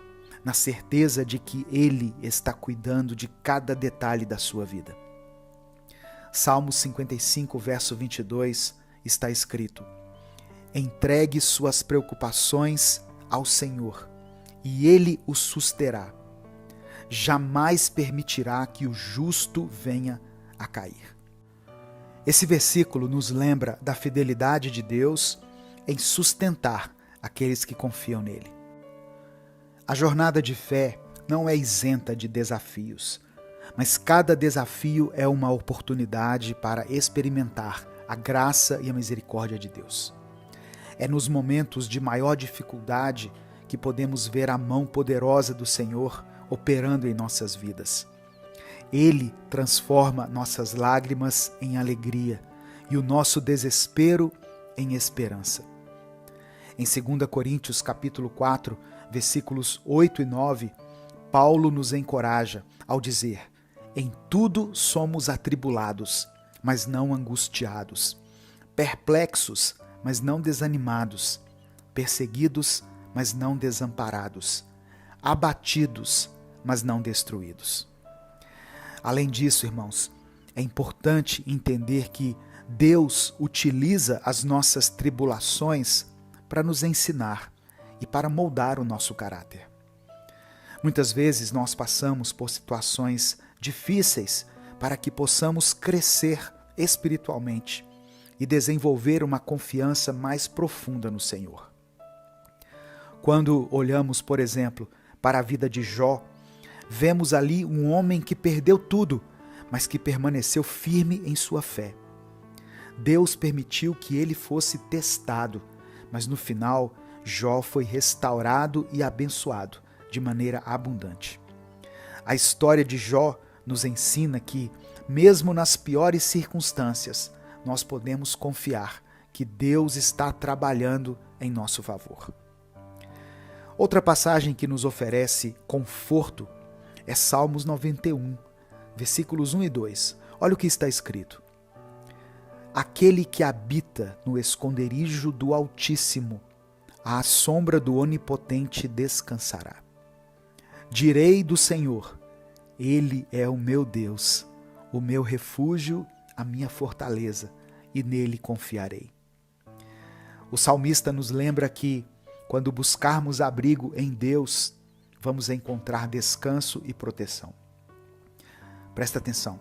[SPEAKER 1] na certeza de que Ele está cuidando de cada detalhe da sua vida. Salmo 55, verso 22, está escrito: Entregue suas preocupações ao Senhor, e Ele o susterá. Jamais permitirá que o justo venha a cair. Esse versículo nos lembra da fidelidade de Deus em sustentar aqueles que confiam nele. A jornada de fé não é isenta de desafios, mas cada desafio é uma oportunidade para experimentar a graça e a misericórdia de Deus. É nos momentos de maior dificuldade que podemos ver a mão poderosa do Senhor operando em nossas vidas. Ele transforma nossas lágrimas em alegria e o nosso desespero em esperança. Em 2 Coríntios capítulo 4, versículos 8 e 9, Paulo nos encoraja ao dizer: Em tudo somos atribulados, mas não angustiados, perplexos, mas não desanimados, perseguidos, mas não desamparados, abatidos, mas não destruídos. Além disso, irmãos, é importante entender que Deus utiliza as nossas tribulações para nos ensinar e para moldar o nosso caráter. Muitas vezes nós passamos por situações difíceis para que possamos crescer espiritualmente e desenvolver uma confiança mais profunda no Senhor. Quando olhamos, por exemplo, para a vida de Jó, vemos ali um homem que perdeu tudo, mas que permaneceu firme em sua fé. Deus permitiu que ele fosse testado, mas no final, Jó foi restaurado e abençoado de maneira abundante. A história de Jó nos ensina que, mesmo nas piores circunstâncias, nós podemos confiar que Deus está trabalhando em nosso favor. Outra passagem que nos oferece conforto é Salmos 91, versículos 1 e 2. Olha o que está escrito. Aquele que habita no esconderijo do Altíssimo, à sombra do Onipotente descansará. Direi do Senhor, Ele é o meu Deus, o meu refúgio, a minha fortaleza, e nele confiarei. O salmista nos lembra que, quando buscarmos abrigo em Deus, vamos encontrar descanso e proteção. Presta atenção,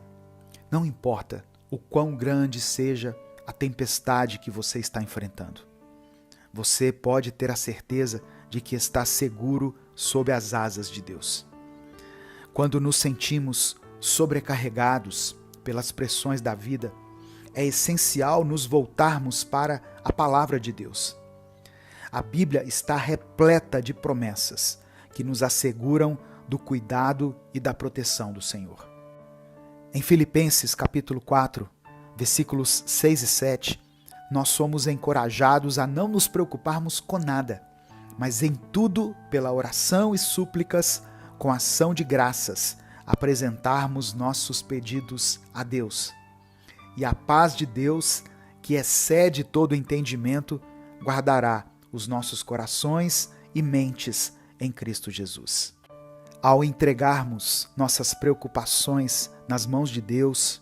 [SPEAKER 1] não importa o quão grande seja a tempestade que você está enfrentando. Você pode ter a certeza de que está seguro sob as asas de Deus. Quando nos sentimos sobrecarregados pelas pressões da vida, é essencial nos voltarmos para a palavra de Deus. A Bíblia está repleta de promessas que nos asseguram do cuidado e da proteção do Senhor. Em Filipenses capítulo 4, versículos 6 e 7, nós somos encorajados a não nos preocuparmos com nada, mas em tudo, pela oração e súplicas, com ação de graças, apresentarmos nossos pedidos a Deus. E a paz de Deus, que excede todo entendimento, guardará os nossos corações e mentes em Cristo Jesus. Ao entregarmos nossas preocupações nas mãos de Deus,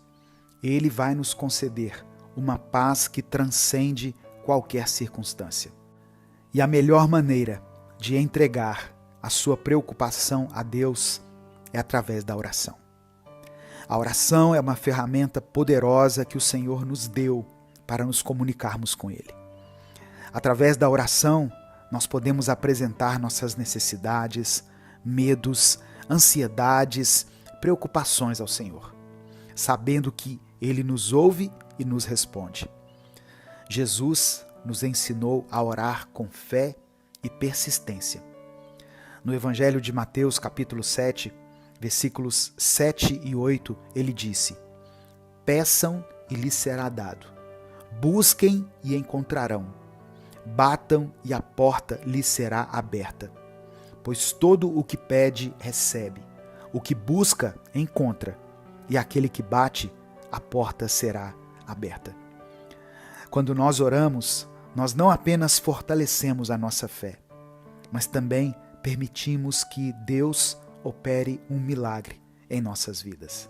[SPEAKER 1] Ele vai nos conceder uma paz que transcende qualquer circunstância. E a melhor maneira de entregar a sua preocupação a Deus é através da oração. A oração é uma ferramenta poderosa que o Senhor nos deu para nos comunicarmos com Ele. Através da oração, nós podemos apresentar nossas necessidades, medos, ansiedades, preocupações ao Senhor, sabendo que Ele nos ouve e nos responde. Jesus nos ensinou a orar com fé e persistência. No Evangelho de Mateus, capítulo 7, versículos 7 e 8, ele disse: Peçam e lhes será dado, busquem e encontrarão, batam e a porta lhes será aberta. Pois todo o que pede, recebe, o que busca, encontra, e aquele que bate, a porta será aberta. Quando nós oramos, nós não apenas fortalecemos a nossa fé, mas também permitimos que Deus opere um milagre em nossas vidas.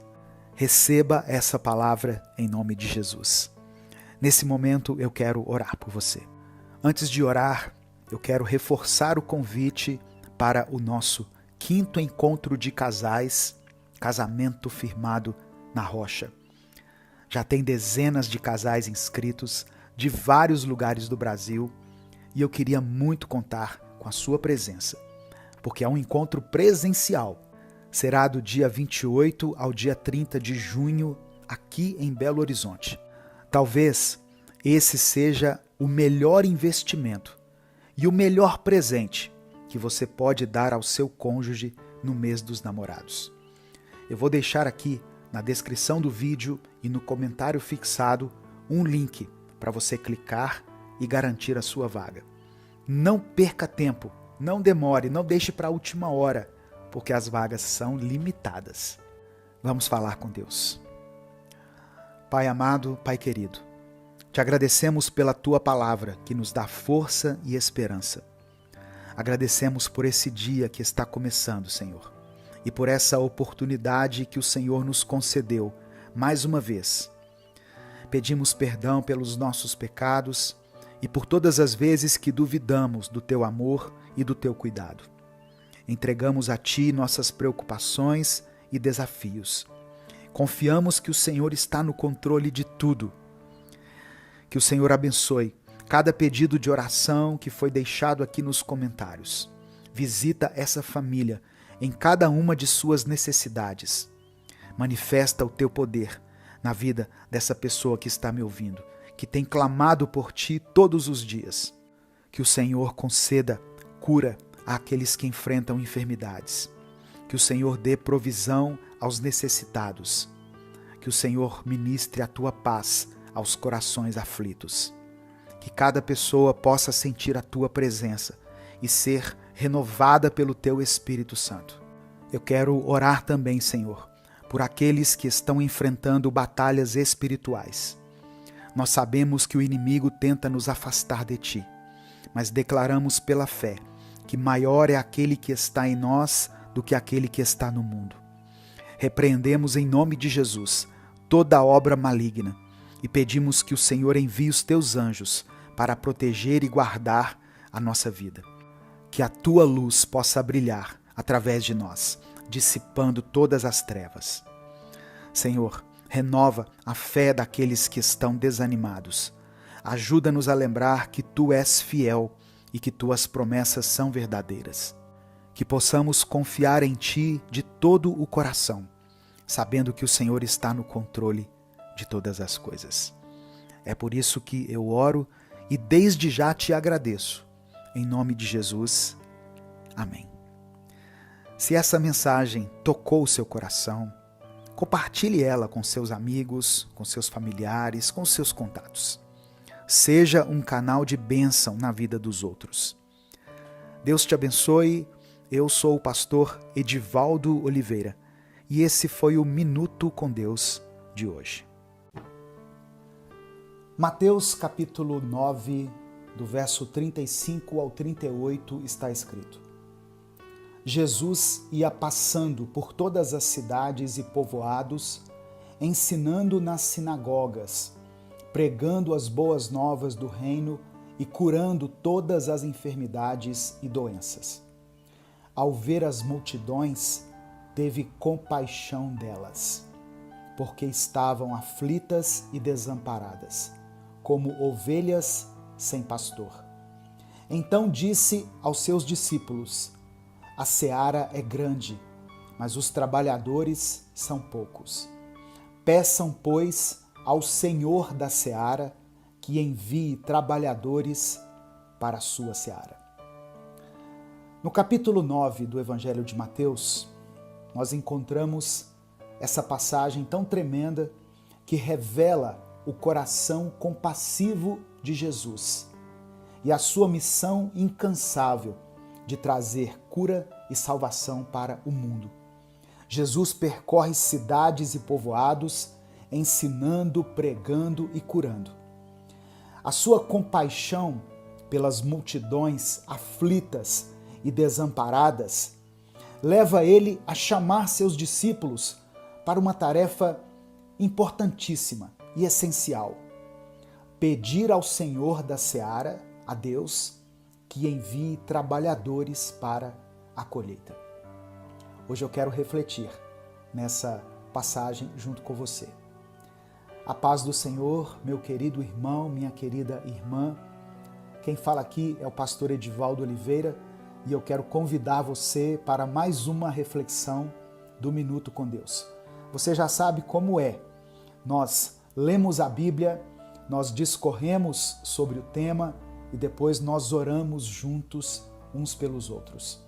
[SPEAKER 1] Receba essa palavra em nome de Jesus. Nesse momento eu quero orar por você. Antes de orar, eu quero reforçar o convite para o nosso 5º encontro de casais, Casamento Firmado na Rocha. Já tem dezenas de casais inscritos de vários lugares do Brasil e eu queria muito contar com a sua presença, porque é um encontro presencial. Será do dia 28 ao dia 30 de junho aqui em Belo Horizonte. Talvez esse seja o melhor investimento e o melhor presente que você pode dar ao seu cônjuge no mês dos namorados. Eu vou deixar aqui na descrição do vídeo e no comentário fixado um link para você clicar e garantir a sua vaga. Não perca tempo, não demore, não deixe para a última hora, porque as vagas são limitadas. Vamos falar com Deus. Pai amado, Pai querido, te agradecemos pela tua palavra que nos dá força e esperança. Agradecemos por esse dia que está começando, Senhor, e por essa oportunidade que o Senhor nos concedeu mais uma vez. Pedimos perdão pelos nossos pecados e por todas as vezes que duvidamos do Teu amor e do Teu cuidado. Entregamos a Ti nossas preocupações e desafios. Confiamos que o Senhor está no controle de tudo. Que o Senhor abençoe cada pedido de oração que foi deixado aqui nos comentários. Visita essa família em cada uma de suas necessidades. Manifesta o Teu poder na vida dessa pessoa que está me ouvindo, que tem clamado por Ti todos os dias. Que o Senhor conceda cura àqueles que enfrentam enfermidades. Que o Senhor dê provisão aos necessitados. Que o Senhor ministre a Tua paz aos corações aflitos. Que cada pessoa possa sentir a Tua presença e ser renovada pelo Teu Espírito Santo. Eu quero orar também, Senhor, por aqueles que estão enfrentando batalhas espirituais. Nós sabemos que o inimigo tenta nos afastar de Ti, mas declaramos pela fé que maior é aquele que está em nós do que aquele que está no mundo. Repreendemos em nome de Jesus toda obra maligna e pedimos que o Senhor envie os Teus anjos para proteger e guardar a nossa vida. Que a Tua luz possa brilhar através de nós, dissipando todas as trevas. Senhor, renova a fé daqueles que estão desanimados. Ajuda-nos a lembrar que Tu és fiel e que Tuas promessas são verdadeiras. Que possamos confiar em Ti de todo o coração, sabendo que o Senhor está no controle de todas as coisas. É por isso que eu oro e desde já Te agradeço. Em nome de Jesus. Amém. Se essa mensagem tocou o seu coração, compartilhe ela com seus amigos, com seus familiares, com seus contatos. Seja um canal de bênção na vida dos outros. Deus te abençoe. Eu sou o pastor Edivaldo Oliveira e esse foi o Minuto com Deus de hoje. Mateus capítulo 9, do verso 35 ao 38 está escrito: Jesus ia passando por todas as cidades e povoados, ensinando nas sinagogas, pregando as boas novas do reino e curando todas as enfermidades e doenças. Ao ver as multidões, teve compaixão delas, porque estavam aflitas e desamparadas, como ovelhas sem pastor. Então disse aos seus discípulos: a seara é grande, mas os trabalhadores são poucos. Peçam, pois, ao Senhor da seara que envie trabalhadores para a sua seara. No capítulo 9 do Evangelho de Mateus, nós encontramos essa passagem tão tremenda que revela o coração compassivo de Jesus e a sua missão incansável de trazer cura e salvação para o mundo. Jesus percorre cidades e povoados, ensinando, pregando e curando. A sua compaixão pelas multidões aflitas e desamparadas leva ele a chamar seus discípulos para uma tarefa importantíssima e essencial: pedir ao Senhor da seara, a Deus, que envie trabalhadores para a colheita. Hoje eu quero refletir nessa passagem junto com você. A paz do Senhor, meu querido irmão, minha querida irmã. Quem fala aqui é o pastor Edivaldo Oliveira e eu quero convidar você para mais uma reflexão do Minuto com Deus. Você já sabe como é. Nós lemos a Bíblia, nós discorremos sobre o tema e depois nós oramos juntos uns pelos outros.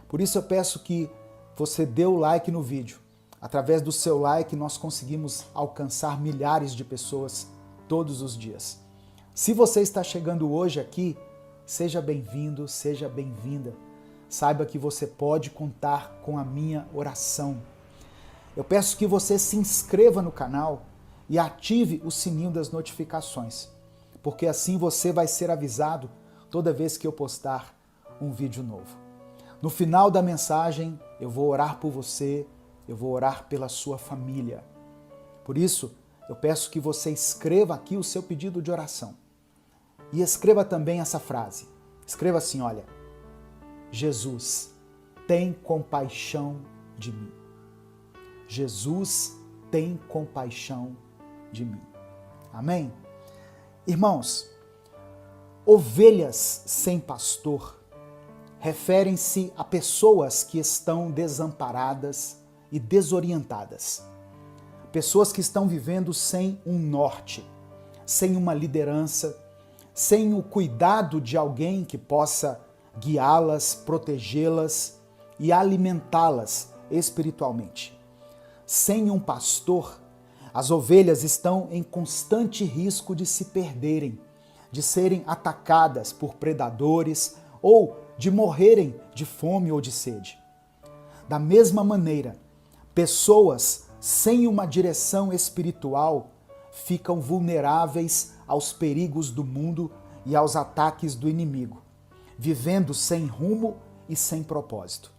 [SPEAKER 1] Por isso eu peço que você dê o like no vídeo. Através do seu like nós conseguimos alcançar milhares de pessoas todos os dias. Se você está chegando hoje aqui, seja bem-vindo, seja bem-vinda. Saiba que você pode contar com a minha oração. Eu peço que você se inscreva no canal e ative o sininho das notificações, porque assim você vai ser avisado toda vez que eu postar um vídeo novo. No final da mensagem, eu vou orar por você, eu vou orar pela sua família. Por isso, eu peço que você escreva aqui o seu pedido de oração. E escreva também essa frase. Escreva assim, olha: Jesus, tem compaixão de mim. Jesus, tem compaixão de mim. Amém? Irmãos, ovelhas sem pastor referem-se a pessoas que estão desamparadas e desorientadas. Pessoas que estão vivendo sem um norte, sem uma liderança, sem o cuidado de alguém que possa guiá-las, protegê-las e alimentá-las espiritualmente. Sem um pastor, as ovelhas estão em constante risco de se perderem, de serem atacadas por predadores ou de morrerem de fome ou de sede. Da mesma maneira, pessoas sem uma direção espiritual ficam vulneráveis aos perigos do mundo e aos ataques do inimigo, vivendo sem rumo e sem propósito.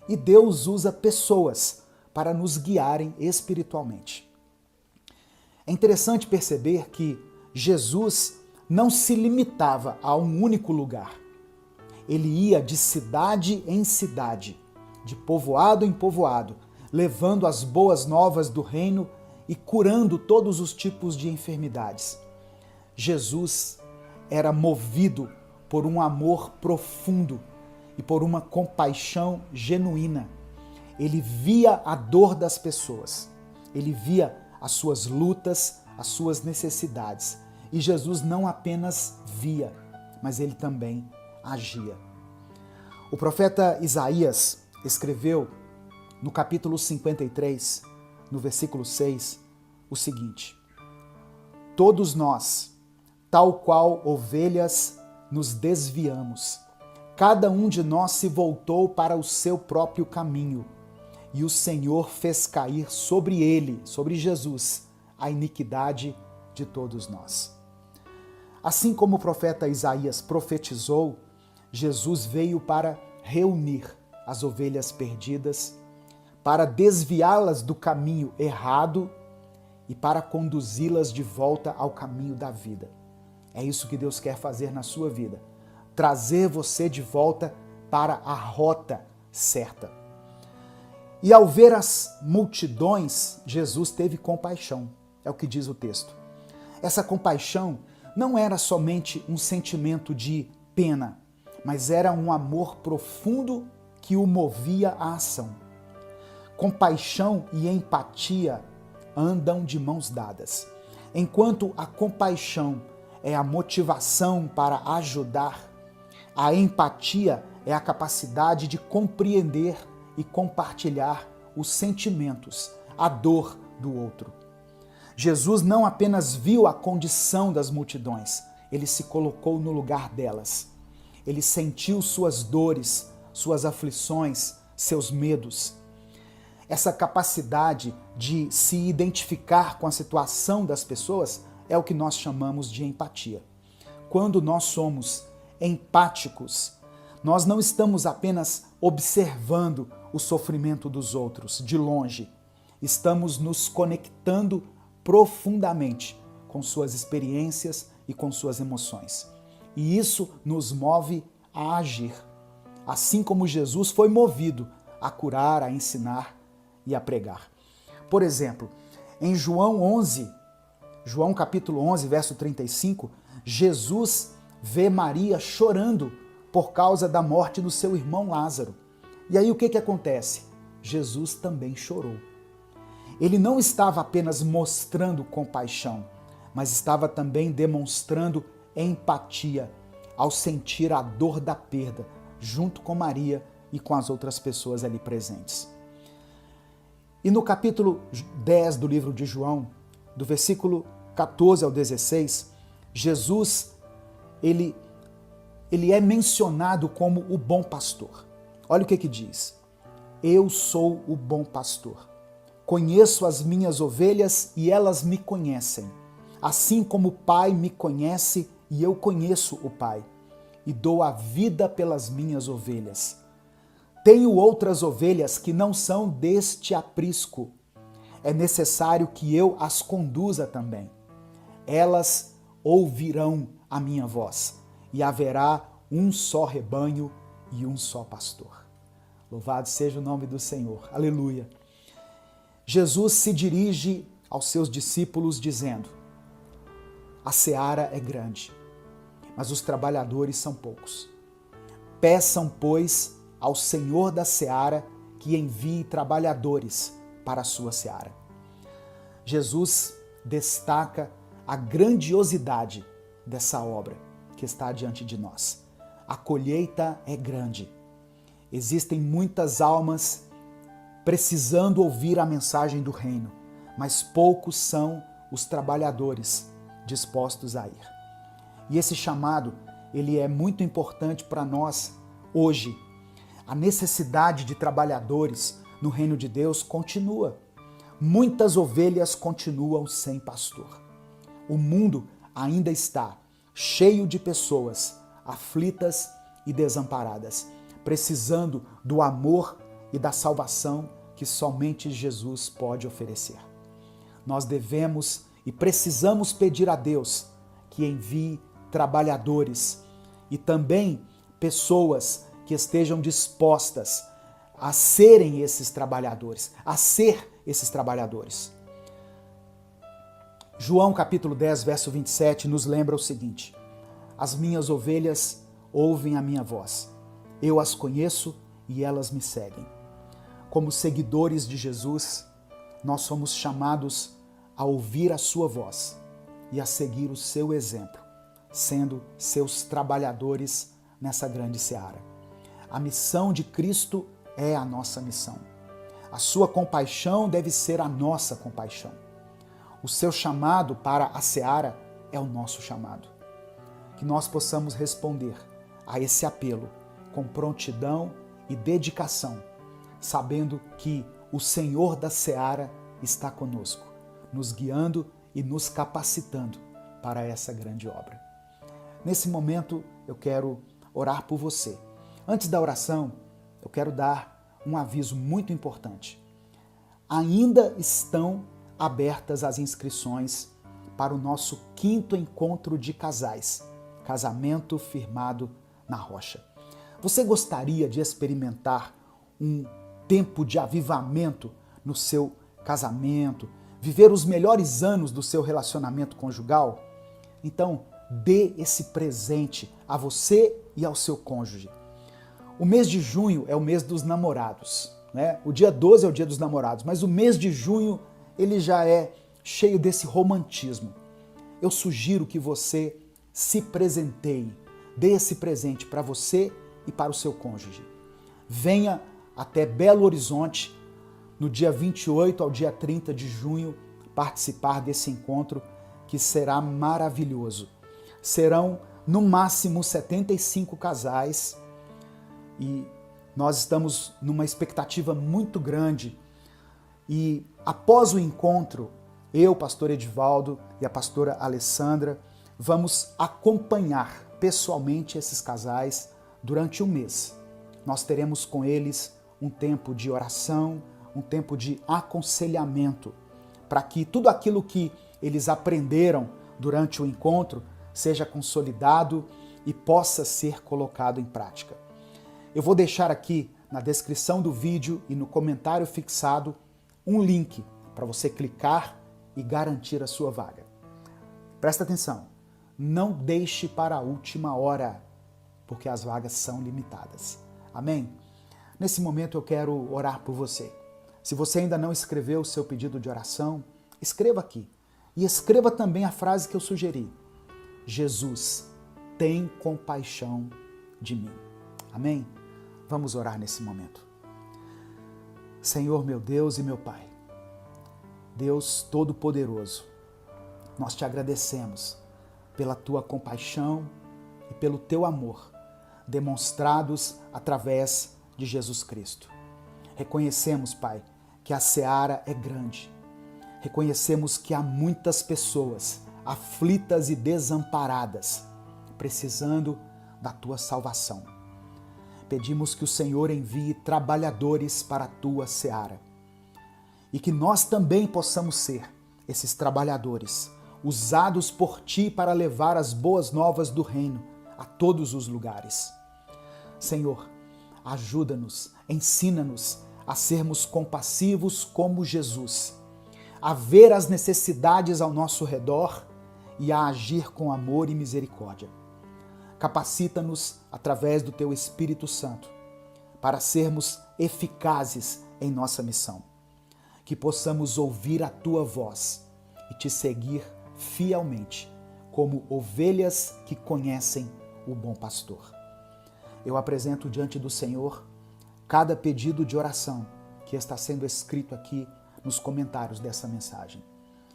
[SPEAKER 1] E Deus usa pessoas para nos guiarem espiritualmente. É interessante perceber que Jesus não se limitava a um único lugar. Ele ia de cidade em cidade, de povoado em povoado, levando as boas novas do reino e curando todos os tipos de enfermidades. Jesus era movido por um amor profundo e por uma compaixão genuína. Ele via a dor das pessoas, ele via as suas lutas, as suas necessidades. E Jesus não apenas via, mas ele também agia. O profeta Isaías escreveu no capítulo 53, no versículo 6, o seguinte: todos nós, tal qual ovelhas, nos desviamos. Cada um de nós se voltou para o seu próprio caminho, e o Senhor fez cair sobre ele, sobre Jesus, a iniquidade de todos nós. Assim como o profeta Isaías profetizou, Jesus veio para reunir as ovelhas perdidas, para desviá-las do caminho errado e para conduzi-las de volta ao caminho da vida. É isso que Deus quer fazer na sua vida, trazer você de volta para a rota certa. E ao ver as multidões, Jesus teve compaixão, é o que diz o texto. Essa compaixão não era somente um sentimento de pena, mas era um amor profundo que o movia à ação. Compaixão e empatia andam de mãos dadas. Enquanto a compaixão é a motivação para ajudar, a empatia é a capacidade de compreender e compartilhar os sentimentos, a dor do outro. Jesus não apenas viu a condição das multidões, ele se colocou no lugar delas. Ele sentiu suas dores, suas aflições, seus medos. Essa capacidade de se identificar com a situação das pessoas é o que nós chamamos de empatia. Quando nós somos empáticos, nós não estamos apenas observando o sofrimento dos outros de longe, estamos nos conectando profundamente com suas experiências e com suas emoções. E isso nos move a agir, assim como Jesus foi movido a curar, a ensinar e a pregar. Por exemplo, em João capítulo 11, verso 35, Jesus vê Maria chorando por causa da morte do seu irmão Lázaro. E aí o que acontece? Jesus também chorou. Ele não estava apenas mostrando compaixão, mas estava também demonstrando empatia ao sentir a dor da perda, junto com Maria e com as outras pessoas ali presentes. E no capítulo 10 do livro de João, do versículo 14 ao 16, Jesus, ele é mencionado como o bom pastor. Olha o que diz: eu sou o bom pastor. Conheço as minhas ovelhas e elas me conhecem, assim como o Pai me conhece e eu conheço o Pai. e dou a vida pelas minhas ovelhas. Tenho outras ovelhas que não são deste aprisco. É necessário que eu as conduza também. Elas ouvirão a minha voz, e haverá um só rebanho e um só pastor. Louvado seja o nome do Senhor. Aleluia. Jesus se dirige aos seus discípulos dizendo: a seara é grande, mas os trabalhadores são poucos. Peçam, pois, ao Senhor da seara que envie trabalhadores para a sua seara. Jesus destaca a grandiosidade dessa obra que está diante de nós. A colheita é grande. Existem muitas almas precisando ouvir a mensagem do reino, mas poucos são os trabalhadores dispostos a ir. E esse chamado, ele é muito importante para nós hoje. A necessidade de trabalhadores no reino de Deus continua. Muitas ovelhas continuam sem pastor. O mundo ainda está cheio de pessoas aflitas e desamparadas, precisando do amor e da salvação que somente Jesus pode oferecer. Nós devemos e precisamos pedir a Deus que envie trabalhadores e também pessoas que estejam dispostas a serem esses trabalhadores, a ser esses trabalhadores. João capítulo 10, verso 27 nos lembra o seguinte: as minhas ovelhas ouvem a minha voz, eu as conheço e elas me seguem. Como seguidores de Jesus, nós somos chamados a ouvir a sua voz e a seguir o seu exemplo, sendo seus trabalhadores nessa grande seara. A missão de Cristo é a nossa missão. A sua compaixão deve ser a nossa compaixão. O seu chamado para a seara é o nosso chamado. Que nós possamos responder a esse apelo com prontidão e dedicação, sabendo que o Senhor da seara está conosco, nos guiando e nos capacitando para essa grande obra. Nesse momento, eu quero orar por você. Antes da oração, eu quero dar um aviso muito importante. Ainda estão abertas as inscrições para o nosso 5º encontro de casais, Casamento Firmado na Rocha. Você gostaria de experimentar um tempo de avivamento no seu casamento, viver os melhores anos do seu relacionamento conjugal? Então, dê esse presente a você e ao seu cônjuge. O mês de junho é o mês dos namorados, né? O dia 12 é o dia dos namorados, mas o mês de junho ele já é cheio desse romantismo. Eu sugiro que você se presenteie, dê esse presente para você e para o seu cônjuge. Venha até Belo Horizonte no dia 28 ao dia 30 de junho participar desse encontro que será maravilhoso. Serão no máximo 75 casais e nós estamos numa expectativa muito grande. E após o encontro, eu, pastor Edivaldo e a pastora Alessandra, vamos acompanhar pessoalmente esses casais durante um mês. Nós teremos com eles um tempo de oração, um tempo de aconselhamento, para que tudo aquilo que eles aprenderam durante o encontro seja consolidado e possa ser colocado em prática. Eu vou deixar aqui na descrição do vídeo e no comentário fixado um link para você clicar e garantir a sua vaga. Presta atenção, não deixe para a última hora, porque as vagas são limitadas. Amém? Nesse momento eu quero orar por você. Se você ainda não escreveu o seu pedido de oração, escreva aqui. E escreva também a frase que eu sugeri. Jesus, tem compaixão de mim. Amém? Vamos orar nesse momento. Senhor, meu Deus e meu Pai, Deus Todo-Poderoso, nós te agradecemos pela tua compaixão e pelo teu amor demonstrados através de Jesus Cristo. Reconhecemos, Pai, que a seara é grande. Reconhecemos que há muitas pessoas aflitas e desamparadas, precisando da tua salvação. Pedimos que o Senhor envie trabalhadores para a tua seara e que nós também possamos ser esses trabalhadores, usados por ti para levar as boas novas do reino a todos os lugares. Senhor, ajuda-nos, ensina-nos a sermos compassivos como Jesus, a ver as necessidades ao nosso redor e a agir com amor e misericórdia. Capacita-nos através do Teu Espírito Santo para sermos eficazes em nossa missão, que possamos ouvir a Tua voz e Te seguir fielmente como ovelhas que conhecem o bom pastor. Eu apresento diante do Senhor cada pedido de oração que está sendo escrito aqui nos comentários dessa mensagem.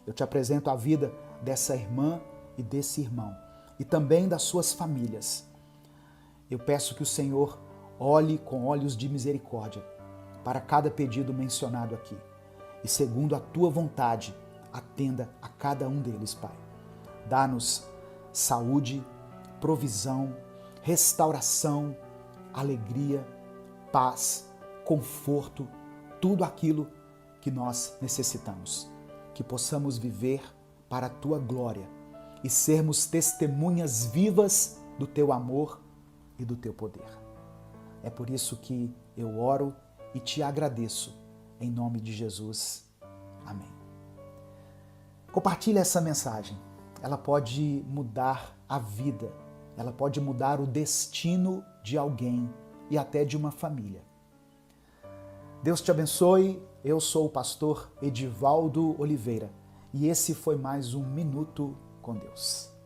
[SPEAKER 1] Eu te apresento a vida dessa irmã e desse irmão e também das suas famílias. Eu peço que o Senhor olhe com olhos de misericórdia para cada pedido mencionado aqui e, segundo a Tua vontade, atenda a cada um deles, Pai. Dá-nos saúde, provisão, restauração, alegria, paz, conforto, tudo aquilo que nós necessitamos. Que possamos viver para a Tua glória e sermos testemunhas vivas do Teu amor e do Teu poder. É por isso que eu oro e Te agradeço, em nome de Jesus. Amém. Compartilhe essa mensagem. Ela pode mudar a vida, ela pode mudar o destino de alguém e até de uma família. Deus te abençoe. Eu sou o pastor Edivaldo Oliveira e esse foi mais um Minuto com Deus.